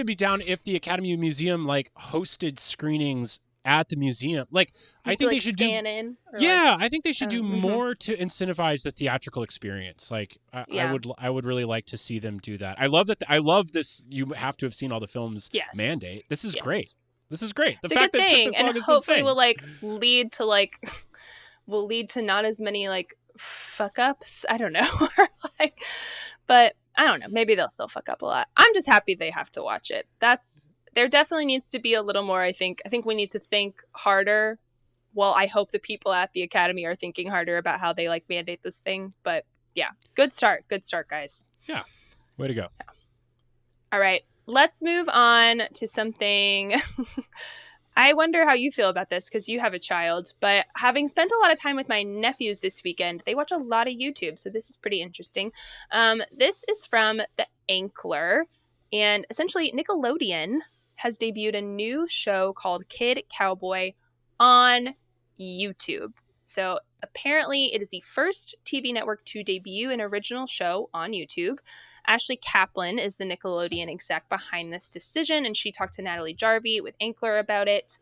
be down if the Academy Museum like hosted screenings at the museum. Like I think they should scan in. I think they should do more to incentivize the theatrical experience. Like I would really like to see them do that. I love this. You have to have seen all the films mandate. This is great. This is great. The it's fact a good that thing, it took this long and is hopefully insane. will lead to not as many like fuck ups. I don't know. But I don't know. Maybe they'll still fuck up a lot. I'm just happy they have to watch it. There definitely needs to be a little more, I think we need to think harder. Well, I hope the people at the Academy are thinking harder about how they like mandate this thing. But yeah, good start, guys. Yeah, way to go. Yeah. All right, let's move on to something. I wonder how you feel about this because you have a child, but having spent a lot of time with my nephews this weekend, they watch a lot of YouTube, so this is pretty interesting. This is from The Ankler, and essentially Nickelodeon has debuted a new show called Kid Cowboy on YouTube. So apparently it is the first TV network to debut an original show on YouTube. Ashley Kaplan is the Nickelodeon exec behind this decision, and she talked to Natalie Jarvie with Ankler about it.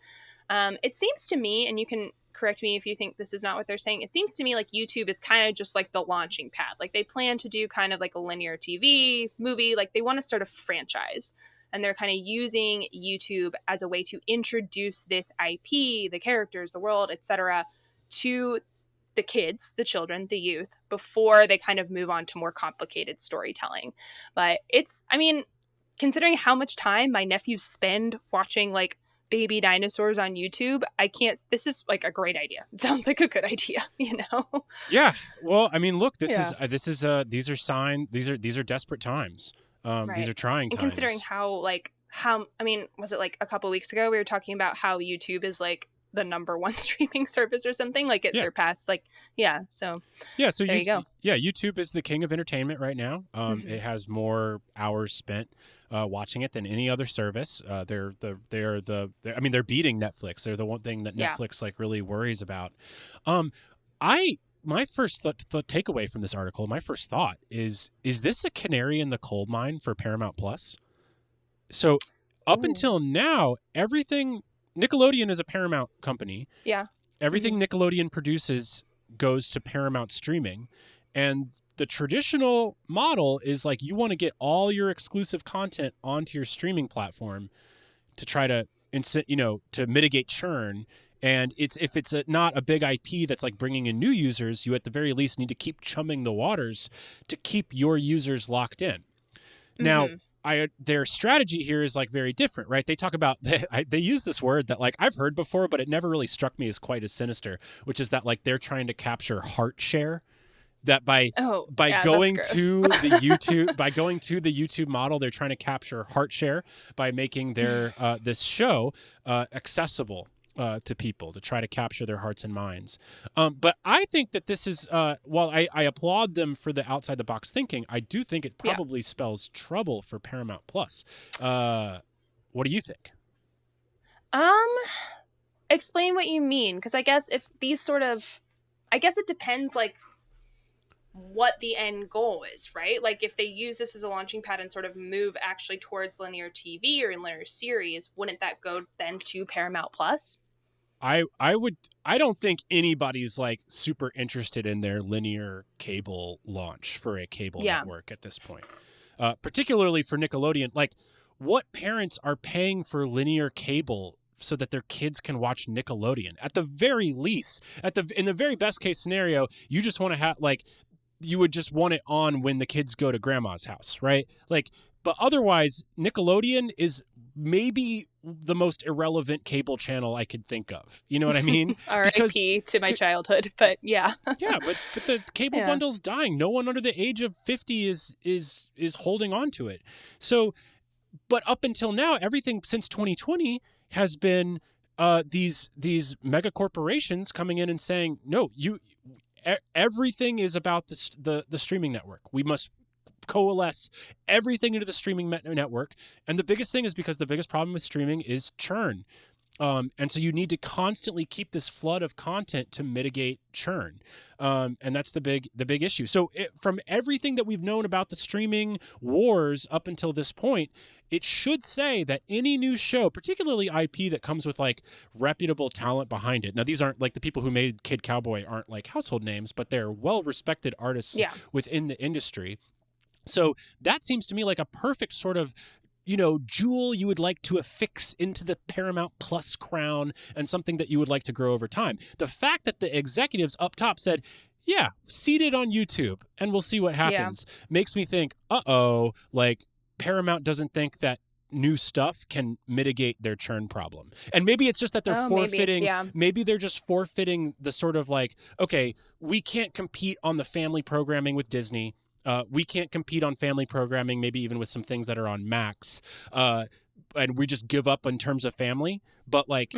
It seems to me, and you can correct me if you think this is not what they're saying. It seems to me like YouTube is kind of just like the launching pad. Like they plan to do kind of like a linear TV movie. Like they want to start a franchise. And they're kind of using YouTube as a way to introduce this IP, the characters, the world, etc., to the kids, the children, the youth, before they kind of move on to more complicated storytelling. But it's, I mean, considering how much time my nephews spend watching like baby dinosaurs on YouTube, I can't, this is like a great idea. It sounds like a good idea, you know? Yeah. Well, I mean, look, these are desperate times. These are trying And times. considering I mean, was it like a couple weeks ago we were talking about how YouTube is like the number one streaming service or something? Like it surpassed so there you go. Yeah, YouTube is the king of entertainment right now. It has more hours spent watching it than any other service. They're beating Netflix. They're the one thing that Netflix like really worries about. My first the takeaway from this article, my first thought is this a canary in the coal mine for Paramount Plus? So up until now, everything Nickelodeon is a Paramount company. Yeah. Everything Nickelodeon produces goes to Paramount streaming, and the traditional model is like you want to get all your exclusive content onto your streaming platform to try to to mitigate churn. And if it's not a big IP that's like bringing in new users, you at the very least need to keep chumming the waters to keep your users locked in. Now, their strategy here is like very different, right? They talk about they use this word that like I've heard before, but it never really struck me as quite as sinister, which is that like they're trying to capture heart share. That by going to the YouTube model, they're trying to capture heart share by making their this show accessible to people to try to capture their hearts and minds. But I think that this is, while I applaud them for the outside the box thinking, I do think it probably spells trouble for Paramount Plus. What do you think? Explain what you mean, because I guess if these I guess it depends like what the end goal is, right? Like if they use this as a launching pad and sort of move actually towards linear TV or linear series, wouldn't that go then to Paramount Plus? I don't think anybody's like super interested in their linear cable launch for a cable network at this point. Particularly for Nickelodeon, like what parents are paying for linear cable so that their kids can watch Nickelodeon? At the very least, in the very best case scenario, you just want to have like you would just want it on when the kids go to grandma's house, right? Like, but otherwise, Nickelodeon is maybe the most irrelevant cable channel I could think of. You know what I mean? R.I.P. to my childhood, but yeah. Yeah, but the cable bundle's dying. No one under the age of 50 is holding on to it. So, but up until now, everything since 2020 has been these mega corporations coming in and saying, no, everything is about the streaming network. We must coalesce everything into the streaming network. And the biggest thing is because the biggest problem with streaming is churn. And so you need to constantly keep this flood of content to mitigate churn. And that's the big issue. So from everything that we've known about the streaming wars up until this point, it should say that any new show, particularly IP that comes with like reputable talent behind it. Now, these aren't like the people who made Kid Cowboy aren't like household names, but they're well-respected artists within the industry. So that seems to me like a perfect sort of jewel you would like to affix into the Paramount Plus crown and something that you would like to grow over time. The fact that the executives up top said, yeah, seed it on YouTube and we'll see what happens makes me think, like Paramount doesn't think that new stuff can mitigate their churn problem. And maybe it's just that they're forfeiting, maybe they're just forfeiting the sort of like, okay, we can't compete on the family programming with Disney. We can't compete on family programming, maybe even with some things that are on Max. And we just give up in terms of family. But like,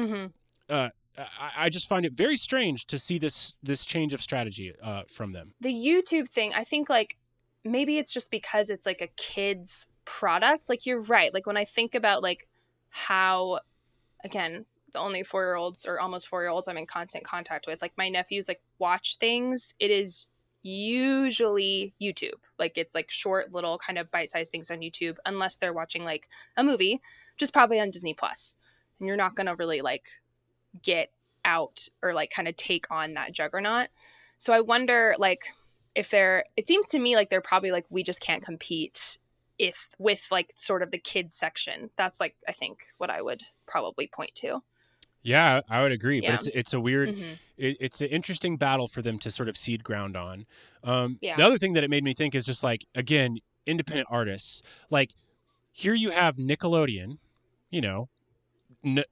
I just find it very strange to see this change of strategy from them. The YouTube thing, I think like maybe it's just because it's like a kid's product. Like you're right. Like when I think about like how, again, the only 4-year-olds or almost 4-year-olds I'm in constant contact with, like my nephews like watch things. It is usually YouTube. Like it's like short little kind of bite-sized things on YouTube, unless they're watching like a movie, which is probably on Disney Plus. And you're not going to really like get out or like kind of take on that juggernaut. So I wonder like if they're, it seems to me like they're probably like, we just can't compete if with like sort of the kids section. That's like, I think what I would probably point to. Yeah, I would agree, but Yeah. it's a weird, Mm-hmm. it's an interesting battle for them to sort of seed ground on. The Yeah. other thing that it made me think is just like, again, independent artists. Like, here you have Nickelodeon, you know,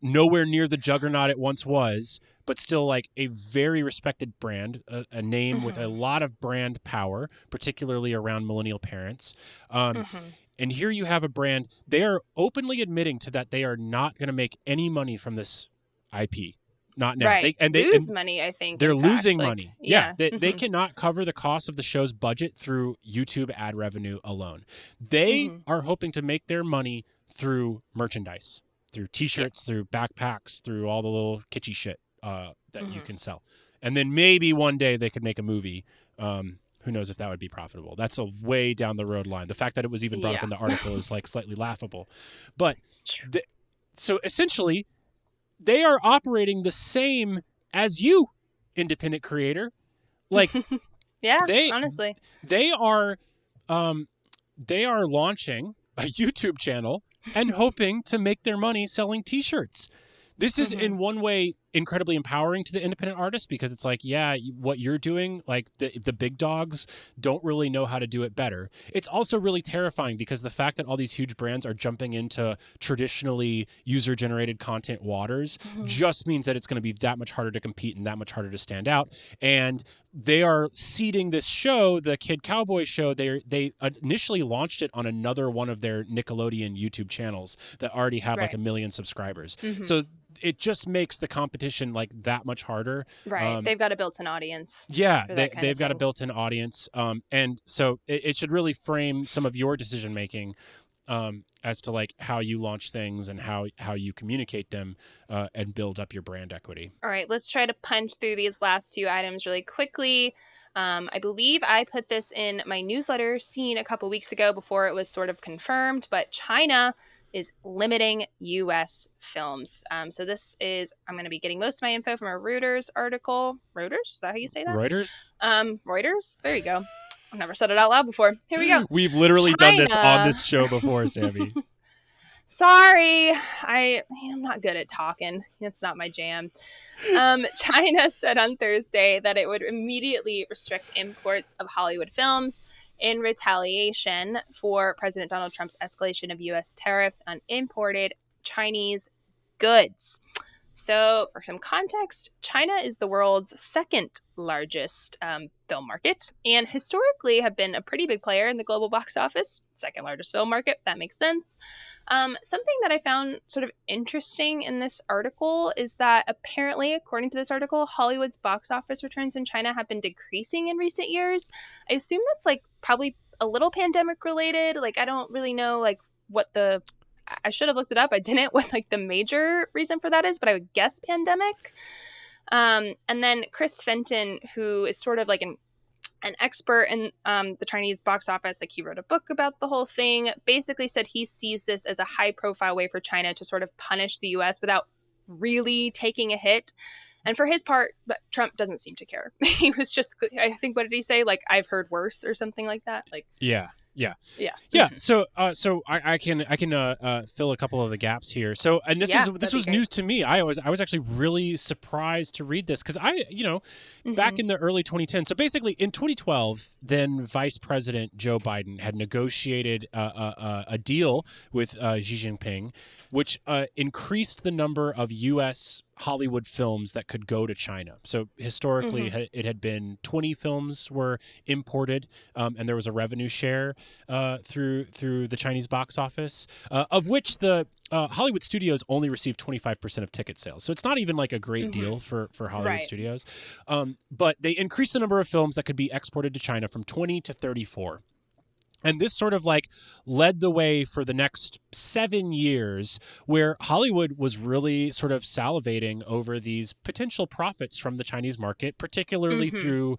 nowhere near the juggernaut it once was, but still like a very respected brand, a name with a Mm-hmm. lot of brand power, particularly around millennial parents. Mm-hmm. And here you have a brand, they are openly admitting to that they are not going to make any money from this IP. Not now. Right. Lose money, I think, They're in fact. losing Like, money. Yeah, yeah. they Mm-hmm. cannot cover the cost of the show's budget through YouTube ad revenue alone. They Mm-hmm. are hoping to make their money through merchandise, through Yeah. T-shirts, through backpacks, through all the little kitschy shit that you Mm-hmm. can sell. And then maybe one day they could make a movie. Who knows if that would be profitable? That's a way down the road line. The fact that it was even brought up Yeah. in the article is like slightly laughable. But True. so essentially, they are operating the same as you, independent creator. Like Yeah, they honestly. they are they are launching a YouTube channel and hoping to make their money selling T-shirts. This is Mm-hmm. in one way incredibly empowering to the independent artist because it's like, yeah, what you're doing, like the big dogs don't really know how to do it better. It's also really terrifying because the fact that all these huge brands are jumping into traditionally user-generated content waters Mm-hmm. just means that it's going to be that much harder to compete and that much harder to stand out. And they are seeding this show, the Kid Cowboy show. They initially launched it on another one of their Nickelodeon YouTube channels that already had like Right. 1 million subscribers. Mm-hmm. So it just makes the competition like that much harder. Right. They've got a built-in audience. Yeah, For that kind they've of got a thing. built-in audience. And so it should really frame some of your decision making as to like how you launch things and how you communicate them and build up your brand equity. All right, let's try to punch through these last two items really quickly. I believe I put this in my newsletter seen a couple weeks ago before it was sort of confirmed, but China is limiting U.S. films. So this is, I'm going to be getting most of my info from a Reuters article. Reuters? Is that how you say that? Reuters? Reuters? There you go. I've never said it out loud before. Here we go. We've literally done this on China. this show before, Sammie. Sorry, I'm not good at talking. It's not my jam. China said on Thursday that it would immediately restrict imports of Hollywood films in retaliation for President Donald Trump's escalation of U.S. tariffs on imported Chinese goods. So, for some context, China is the world's second largest film market and historically have been a pretty big player in the global box office. Second largest film market, that makes sense. Something that I found sort of interesting in this article is that apparently, according to this article, Hollywood's box office returns in China have been decreasing in recent years. I assume that's like probably a little pandemic related. Like, I don't really know like what the, I should have looked it up. I didn't, what like the major reason for that is, but I would guess pandemic. And then Chris Fenton, who is sort of like an expert in the Chinese box office, like he wrote a book about the whole thing, basically said he sees this as a high profile way for China to sort of punish the US without really taking a hit. And for his part, but Trump doesn't seem to care. He was just, I think, what did he say? Like, I've heard worse or something like that. Like, Yeah. yeah. So I can fill a couple of the gaps here. So, and this was news to me. I was actually really surprised to read this because back in the early 2010s. So basically, in 2012, then Vice President Joe Biden had negotiated a deal with Xi Jinping, which increased the number of U.S. Hollywood films that could go to China. So historically, it had been 20 films were imported, and there was a revenue share through the Chinese box office, of which the Hollywood studios only received 25% of ticket sales. So it's not even like a great deal for Hollywood studios. But they increased the number of films that could be exported to China from 20 to 34. And this sort of like led the way for the next 7 years where Hollywood was really sort of salivating over these potential profits from the Chinese market, particularly through,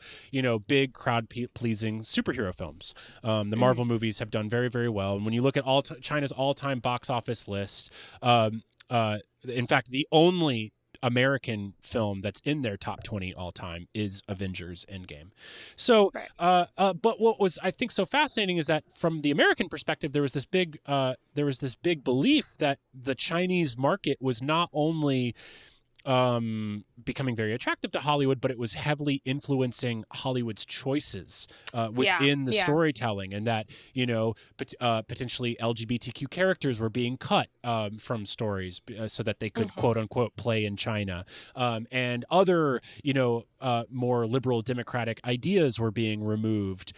big crowd pleasing superhero films. The Marvel movies have done very, very well. And when you look at China's all-time box office list, in fact, the only American film that's in their top 20 all time is Avengers Endgame. So, Right. but what was I think so fascinating is that from the American perspective, there was this big belief that the Chinese market was not only becoming very attractive to Hollywood, but it was heavily influencing Hollywood's choices Yeah. within the Yeah. storytelling, and that potentially LGBTQ characters were being cut from stories so that they could quote unquote play in China, and other more liberal democratic ideas were being removed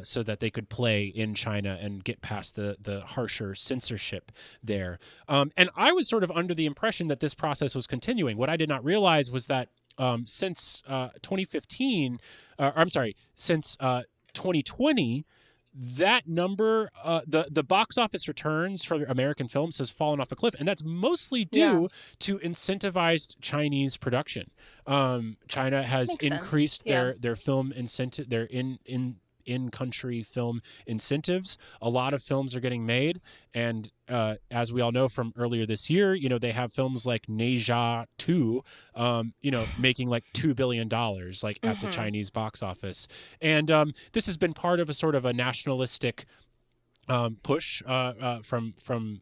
so that they could play in China and get past the harsher censorship there. And I was sort of under the impression that this process was continuing. What I did not realize was that since 2015, since 2020, that number, the box office returns for American films has fallen off a cliff, and that's mostly due to incentivized Chinese production. China has Makes sense. increased Yeah. their film incentive, their in-country film incentives. A lot of films are getting made, and as we all know from earlier this year, they have films like Ne Zha 2, making like $2 billion like at the Chinese box office. And this has been part of a sort of a nationalistic push from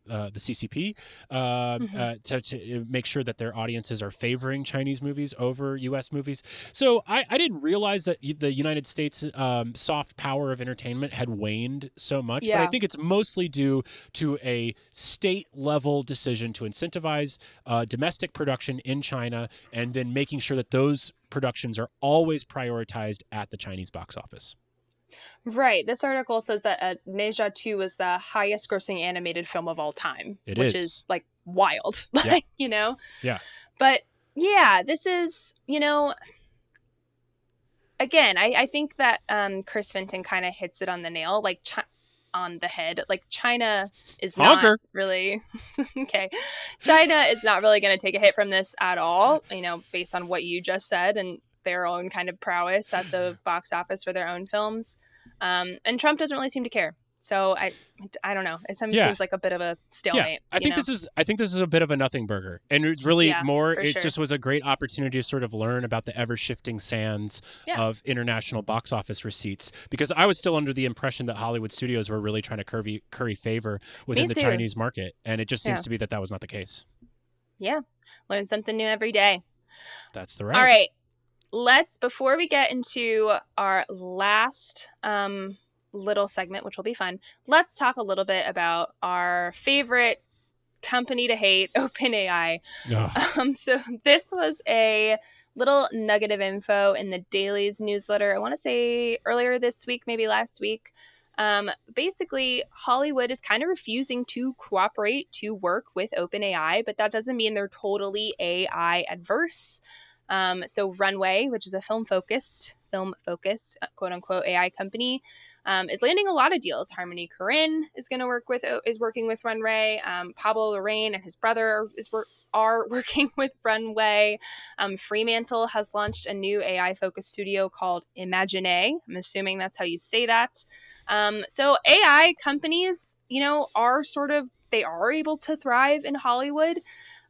the CCP to make sure that their audiences are favoring Chinese movies over U.S. movies. So I didn't realize that the United States soft power of entertainment had waned so much, but I think it's mostly due to a state level decision to incentivize domestic production in China, and then making sure that those productions are always prioritized at the Chinese box office. Right. This article says that Ne Zha 2 was the highest grossing animated film of all time, which is like wild. Yeah. Yeah. But yeah, this is, again, I think that Chris Fenton kind of hits it on the nail, like on the head. Like China is not really okay. China is not really going to take a hit from this at all, based on what you just said and their own kind of prowess at the box office for their own films. And Trump doesn't really seem to care. So I don't know. It seems like a bit of a stalemate. I think this is a bit of a nothing burger, and it's really more. It just was a great opportunity to sort of learn about the ever shifting sands of international box office receipts. Because I was still under the impression that Hollywood studios were really trying to curry favor within the Chinese market, and it just seems to be that was not the case. Yeah, learn something new every day. That's the right. All right. Before we get into our last little segment, which will be fun, let's talk a little bit about our favorite company to hate, OpenAI. So this was a little nugget of info in the Dailies newsletter. I want to say earlier this week, maybe last week. Basically, Hollywood is kind of refusing to cooperate to work with OpenAI, but that doesn't mean they're totally AI adverse. So Runway, which is a film focused, quote unquote AI company, is landing a lot of deals. Harmony Korine is working with Runway. Pablo Larraín and his brother are working with Runway. Fremantle has launched a new AI focused studio called Imagine. I'm assuming that's how you say that. So AI companies, they are able to thrive in Hollywood,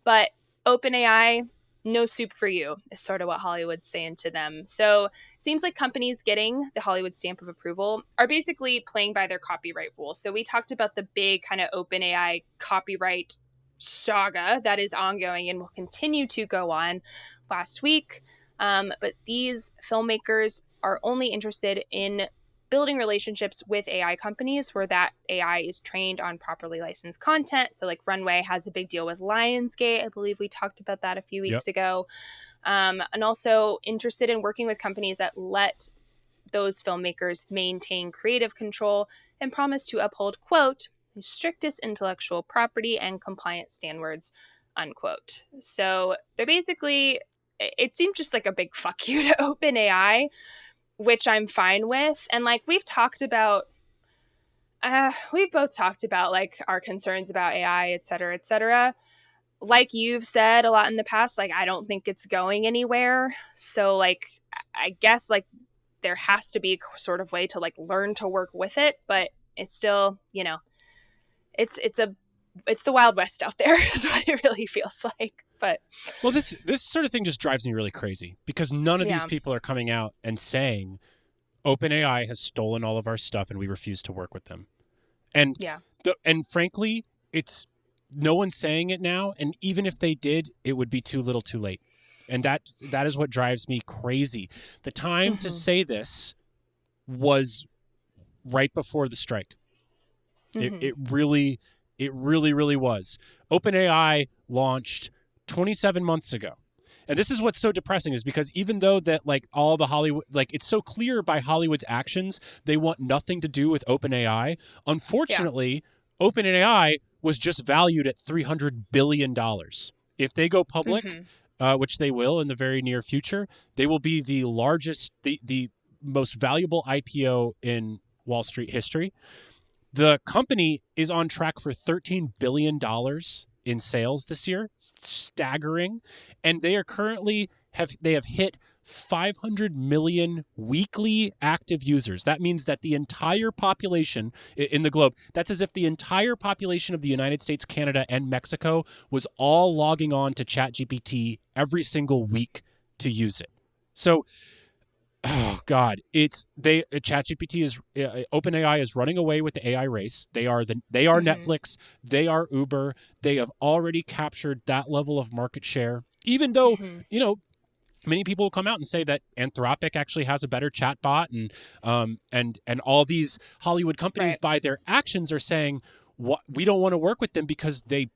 but OpenAI, no soup for you, is sort of what Hollywood's saying to them. So it seems like companies getting the Hollywood stamp of approval are basically playing by their copyright rules. So we talked about the big kind of OpenAI copyright saga that is ongoing and will continue to go on last week. But these filmmakers are only interested in building relationships with AI companies where that AI is trained on properly licensed content. So like Runway has a big deal with Lionsgate. I believe we talked about that a few weeks ago. And also interested in working with companies that let those filmmakers maintain creative control and promise to uphold, quote, the strictest intellectual property and compliance standards, unquote. So they're basically, it seemed just like a big fuck you to OpenAI, which I'm fine with. And like we've both talked about like our concerns about AI, et cetera. Like you've said a lot in the past, like I don't think it's going anywhere. So like I guess like there has to be a sort of way to like learn to work with it, but it's still, it's the Wild West out there is what it really feels like. But well, this sort of thing just drives me really crazy because none of these yeah. people are coming out and saying OpenAI has stolen all of our stuff and we refuse to work with them. And Yeah. and frankly, it's no one's saying it now, and even if they did, it would be too little, too late. And that is what drives me crazy. The time to say this was right before the strike. It really was. OpenAI launched 27 months ago. And this is what's so depressing is because even though that like all the Hollywood, like it's so clear by Hollywood's actions, they want nothing to do with OpenAI. Unfortunately, OpenAI was just valued at $300 billion. If they go public, which they will in the very near future, they will be the largest, the most valuable IPO in Wall Street history. The company is on track for $13 billion in sales this year. Staggering. And they are currently have hit 500 million weekly active users. That means that the entire population in the globe, that's as if the entire population of the United States, Canada, and Mexico was all logging on to ChatGPT every single week to use it. So oh God, ChatGPT is OpenAI is running away with the AI race. They are Netflix, they are Uber. They have already captured that level of market share. Even though many people will come out and say that Anthropic actually has a better chatbot, and all these Hollywood companies by their actions are saying we don't want to work with them because they're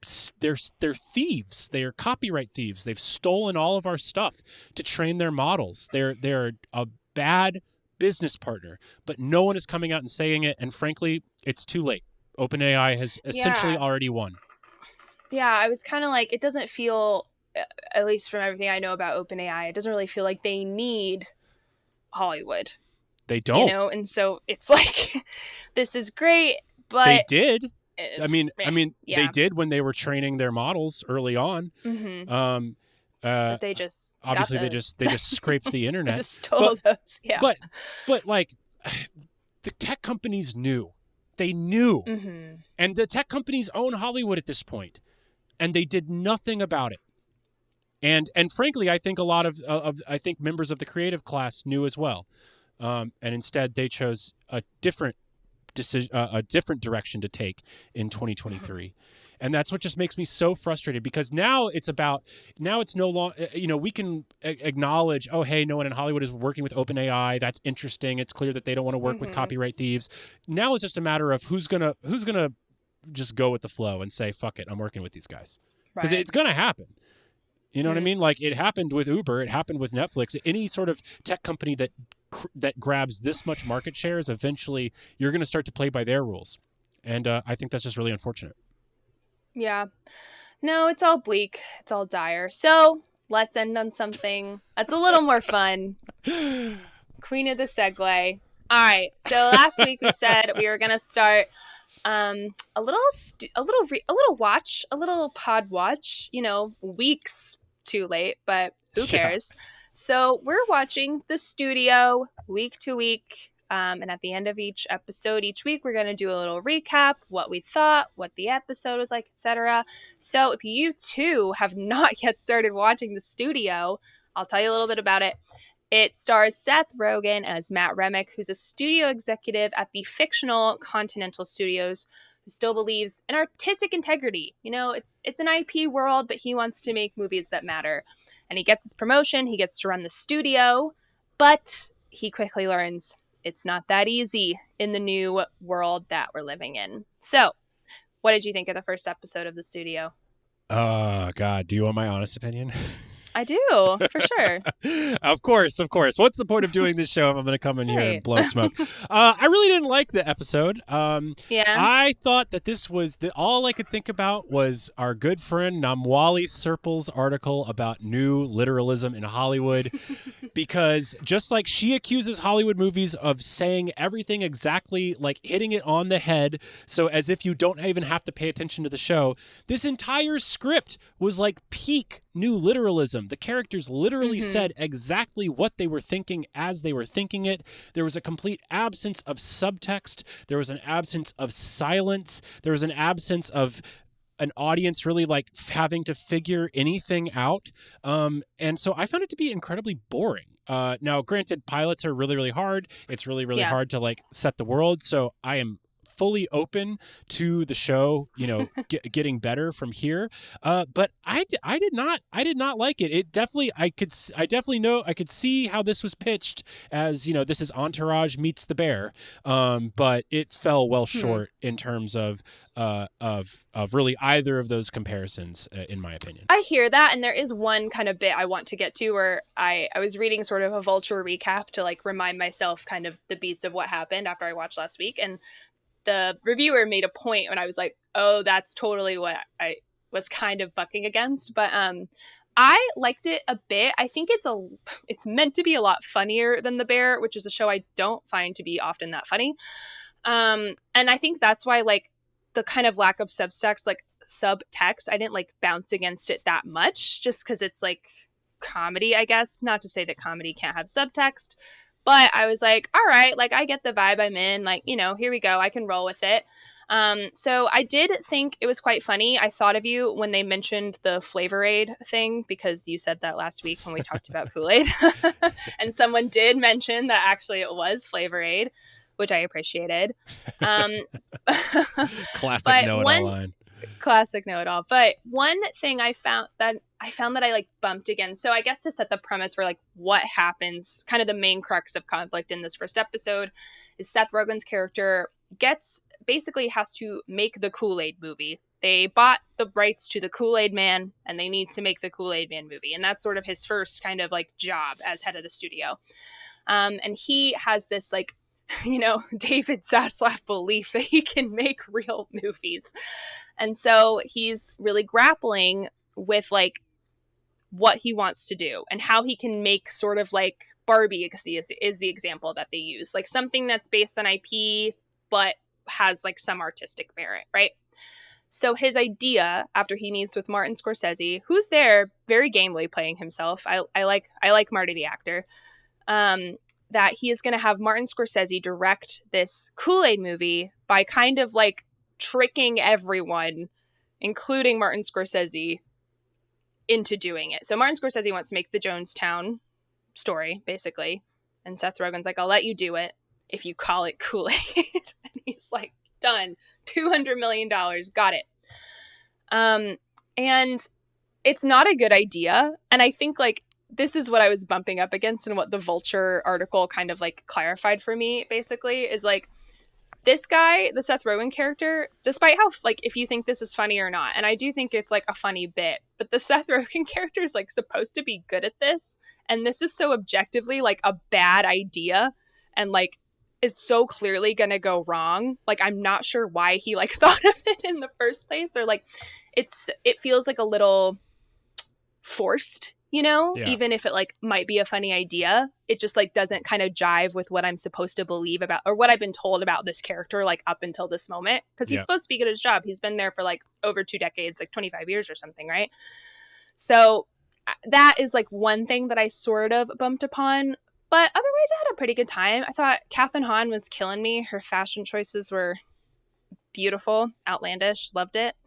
thieves. They are copyright thieves. They've stolen all of our stuff to train their models. They're a bad business partner, but no one is coming out and saying it. And frankly, it's too late. OpenAI has essentially already won. Yeah, I was kind of like, it doesn't feel, at least from everything I know about OpenAI, it doesn't really feel like they need Hollywood. They don't. And so it's like, this is great, but they did. I mean, yeah. they did when they were training their models early on. But they just obviously they just scraped the internet. They just stole those. Yeah. But like the tech companies knew. They knew. And the tech companies own Hollywood at this point, and they did nothing about it. And frankly, I think a lot of I think members of the creative class knew as well. And instead they chose a different direction to take in 2023. And that's what just makes me so frustrated, because now it's no longer, we can acknowledge, oh, hey, no one in Hollywood is working with OpenAI. That's interesting. It's clear that they don't want to work with copyright thieves. Now it's just a matter of who's gonna just go with the flow and say, fuck it, I'm working with these guys. Because it's going to happen. You know what I mean? Like, it happened with Uber. It happened with Netflix. Any sort of tech company that grabs this much market share is eventually, you're going to start to play by their rules. And I think that's just really unfortunate. Yeah. No, it's all bleak. It's all dire. So let's end on something that's a little more fun. Queen of the segue. All right. So last week we said we were going to start a little pod watch, weeks too late, but who cares? So we're watching The Studio week to week. And at the end of each episode, each week, we're going to do a little recap, what we thought, what the episode was like, etc. So if you too have not yet started watching The Studio, I'll tell you a little bit about it. It stars Seth Rogen as Matt Remick, who's a studio executive at the fictional Continental Studios, who still believes in artistic integrity. It's an IP world, but he wants to make movies that matter. And he gets his promotion. He gets to run the studio, but he quickly learns it's not that easy in the new world that we're living in. So, what did you think of the first episode of The Studio? Oh, God. Do you want my honest opinion? I do, for sure. Of course. What's the point of doing this show if I'm going to come in here and blow smoke? I really didn't like the episode. I thought that this was all I could think about was our good friend Namwali Serpil's article about new literalism in Hollywood. Because just like she accuses Hollywood movies of saying everything exactly, like hitting it on the head, so as if you don't even have to pay attention to the show, this entire script was like peak new literalism. The characters literally said exactly what they were thinking as they were thinking it. There was a complete absence of subtext. There was an absence of silence. There was an absence of an audience really like having to figure anything out. And so I found it to be incredibly boring. Now, granted, pilots are really, really hard. It's really, really Yeah. hard to like set the world. So I am fully open to the show, getting better from here. But I did not like it. It definitely, I could see how this was pitched as, this is Entourage meets The Bear. But it fell well short in terms of really either of those comparisons, in my opinion. I hear that, and there is one kind of bit I want to get to where I was reading sort of a Vulture recap to like remind myself kind of the beats of what happened after I watched last week, and the reviewer made a point when I was like, oh, that's totally what I was kind of bucking against. But I liked it a bit. I think it's meant to be a lot funnier than The Bear, which is a show I don't find to be often that funny. And I think that's why like the kind of lack of subtext, I didn't like bounce against it that much, just because it's like comedy, I guess. Not to say that comedy can't have subtext. But I was like, all right, like I get the vibe I'm in, like, here we go. I can roll with it. So I did think it was quite funny. I thought of you when they mentioned the Flavor Aid thing, because you said that last week when we talked about Kool-Aid. And someone did mention that actually it was Flavor Aid, which I appreciated. Classic know-it-all line. Classic know-it-all. But one thing I found that I like bumped against. So I guess to set the premise for like what happens, kind of the main crux of conflict in this first episode is Seth Rogen's character has to make the Kool-Aid movie. They bought the rights to the Kool-Aid Man and they need to make the Kool-Aid Man movie. And that's sort of his first kind of like job as head of the studio. And he has this like, David Zaslov belief that he can make real movies. And so he's really grappling with like what he wants to do and how he can make sort of like Barbie is the example that they use, like something that's based on IP but has like some artistic merit, right? So his idea, after he meets with Martin Scorsese, who's there very gamely playing himself, I like Marty the actor, that he is going to have Martin Scorsese direct this Kool-Aid movie by kind of like tricking everyone, including Martin Scorsese, into doing it. So Martin Scorsese wants to make the Jonestown story, basically. And Seth Rogen's like, I'll let you do it if you call it Kool-Aid. And he's like, done. $200 million. Got it. And it's not a good idea. And I think like this is what I was bumping up against and what the Vulture article kind of like clarified for me, basically, is like, this guy, the Seth Rogen character, despite how, like, if you think this is funny or not, and I do think it's, like, a funny bit, but the Seth Rogen character is, like, supposed to be good at this, and this is so objectively, like, a bad idea, and, like, is so clearly gonna go wrong. Like, I'm not sure why he, like, thought of it in the first place, or, like, it feels, like, a little forced, Yeah. Even if it, like, might be a funny idea, it just, like, doesn't kind of jive with what I'm supposed to believe about, or what I've been told about this character, like, up until this moment. Because he's supposed to be good at his job. He's been there for, like, over 2 decades, like, 25 years or something, right? So that is, like, one thing that I sort of bumped upon. But otherwise, I had a pretty good time. I thought Kathryn Hahn was killing me. Her fashion choices were beautiful, outlandish, loved it.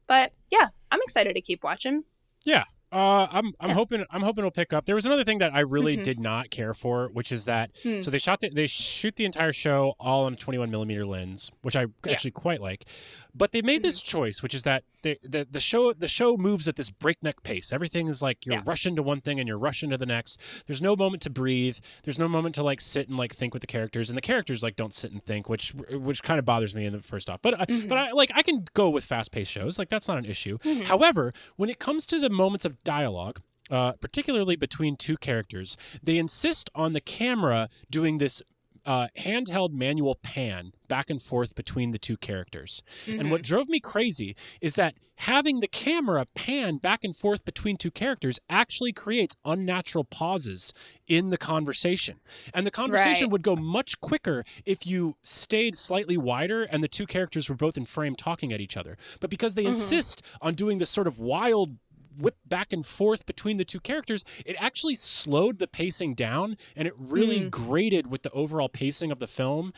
But, yeah, I'm excited to keep watching. Yeah. I'm hoping it'll pick up. There was another thing that I really did not care for, which is that so they shoot the entire show all on a 21mm lens, which I actually quite like. But they made this choice, which is that the show moves at this breakneck pace. Everything is like you're rushing to one thing and you're rushing to the next. There's no moment to breathe. There's no moment to like sit and like think with the characters, and the characters like don't sit and think, which kind of bothers me in the first off. But I can go with fast-paced shows, like that's not an issue. However, when it comes to the moments of dialogue, particularly between two characters, they insist on the camera doing this handheld manual pan back and forth between the two characters. And what drove me crazy is that having the camera pan back and forth between two characters actually creates unnatural pauses in the conversation. And the conversation would go much quicker if you stayed slightly wider and the two characters were both in frame talking at each other. But because they insist on doing this sort of wild whip back and forth between the two characters, it actually slowed the pacing down, and it really grated with the overall pacing of the film,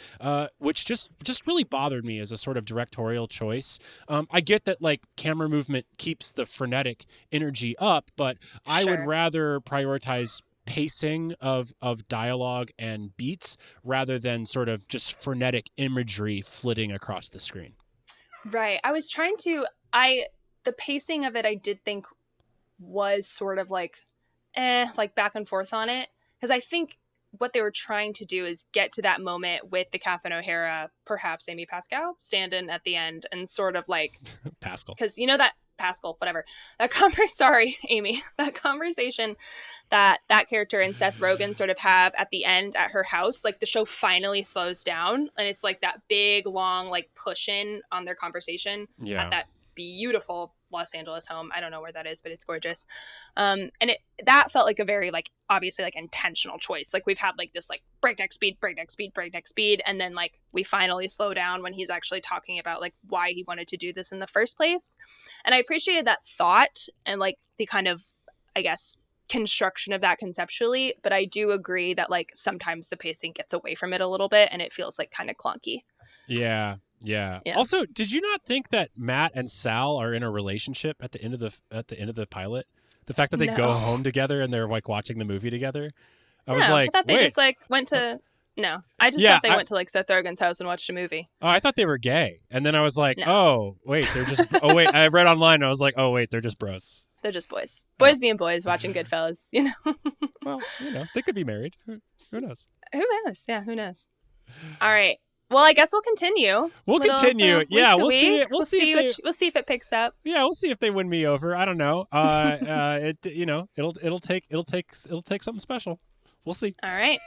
which just really bothered me as a sort of directorial choice. I get that like camera movement keeps the frenetic energy up, but I would rather prioritize pacing of dialogue and beats rather than sort of just frenetic imagery flitting across the screen. Right. I was trying to, the pacing of it, I did think was sort of like back and forth on it. Because I think what they were trying to do is get to that moment with the Catherine O'Hara, perhaps Amy Pascal, stand-in at the end, and sort of like Pascal. Because you know that Pascal, whatever. Sorry, Amy. That conversation that character and Seth Rogen sort of have at the end at her house, like the show finally slows down, and it's like that big, long, like push in on their conversation at that beautiful Los Angeles home. I don't know where that is, but it's gorgeous. And that felt like a very like obviously like intentional choice. Like we've had like this like breakneck speed, and then like we finally slow down when he's actually talking about like why he wanted to do this in the first place. And I appreciated that thought and like the kind of, I guess, construction of that conceptually, but I do agree that like sometimes the pacing gets away from it a little bit and it feels like kind of clunky. Yeah. Also, did you not think that Matt and Sal are in a relationship at the end of the pilot? The fact that they go home together and they're like watching the movie together. I thought they just like went to. No, I just thought they went to like Seth Rogen's house and watched a movie. Oh, I thought they were gay, and then I was like, oh wait, they're just. Oh wait, I read online. And I was like, oh wait, they're just bros. They're just boys. Boys being boys, watching Goodfellas. You know. Well, they could be married. Who knows? Who knows? Yeah, who knows? All right. Well, I guess we'll continue. We'll see. We'll see if it picks up. Yeah, we'll see if they win me over. I don't know. It'll take something special. We'll see. All right.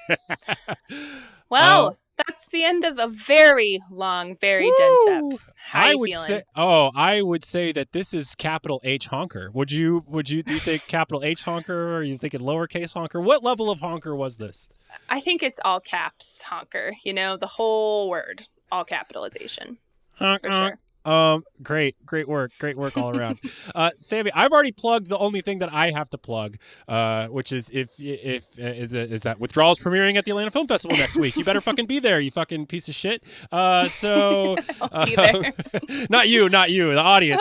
Well, that's the end of a very long, very dense ep. How are you feeling? I would say that this is capital H honker. Do you think capital H honker, or are you thinking lowercase honker? What level of honker was this? I think it's all caps honker, the whole word, all capitalization. For sure. Great work all around. Sammie, I've already plugged the only thing that I have to plug, which is is that Withdrawal's premiering at the Atlanta Film Festival next week. You better fucking be there, you fucking piece of shit. So I'll be there. not you, the audience.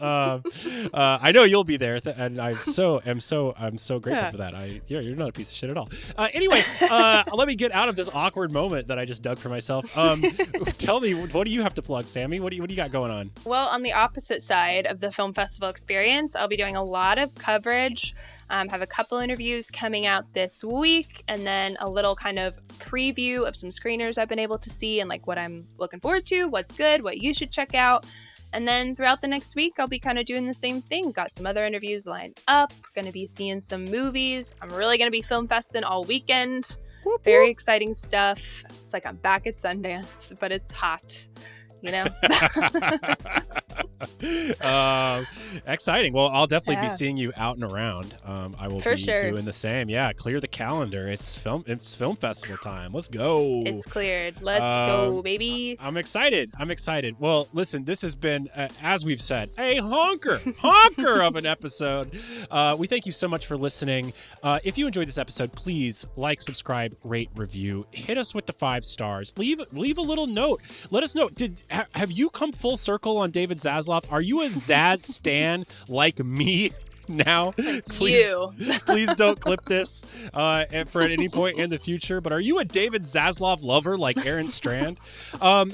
I know you'll be there, and I'm so grateful for that. You're not a piece of shit at all. Anyway, let me get out of this awkward moment that I just dug for myself. Tell me, what do you have to plug, Sammie? What do you got going on? Well, on the opposite side of the film festival experience, I'll be doing a lot of coverage. Have a couple interviews coming out this week, and then a little kind of preview of some screeners I've been able to see and like what I'm looking forward to, what's good, what you should check out. And then throughout the next week, I'll be kind of doing the same thing. Got some other interviews lined up. Going to be seeing some movies. I'm really going to be film festing all weekend. Very exciting stuff. It's like I'm back at Sundance, but it's hot. Exciting. Well, I'll definitely be seeing you out and around. I will be doing the same. Yeah, clear the calendar. It's film festival time. Let's go. It's cleared. Let's go, baby. I'm excited. Well, listen, this has been, as we've said, a honker of an episode. We thank you so much for listening. If you enjoyed this episode, please like, subscribe, rate, review. Hit us with the 5 stars. Leave a little note. Let us know. Have you come full circle on David Zaslov? Are you a Zaz stan like me now? Please don't clip this for at any point in the future. But are you a David Zaslov lover like Aaron Strand? Do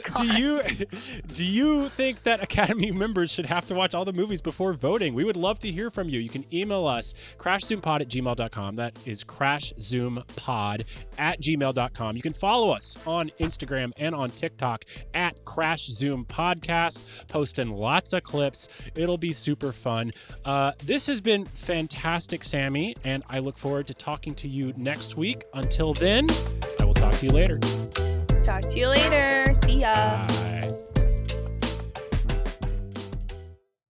you think that Academy members should have to watch all the movies before voting? We would love to hear from you. You can email us crashzoompod@gmail.com. That is crashzoompod@gmail.com. You can follow us on Instagram and on TikTok at crashzoompodcast, posting lots of clips. It'll be super fun. This has been fantastic, Sammie, and I look forward to talking to you next week. Until then, I will talk to you later. See ya. Bye.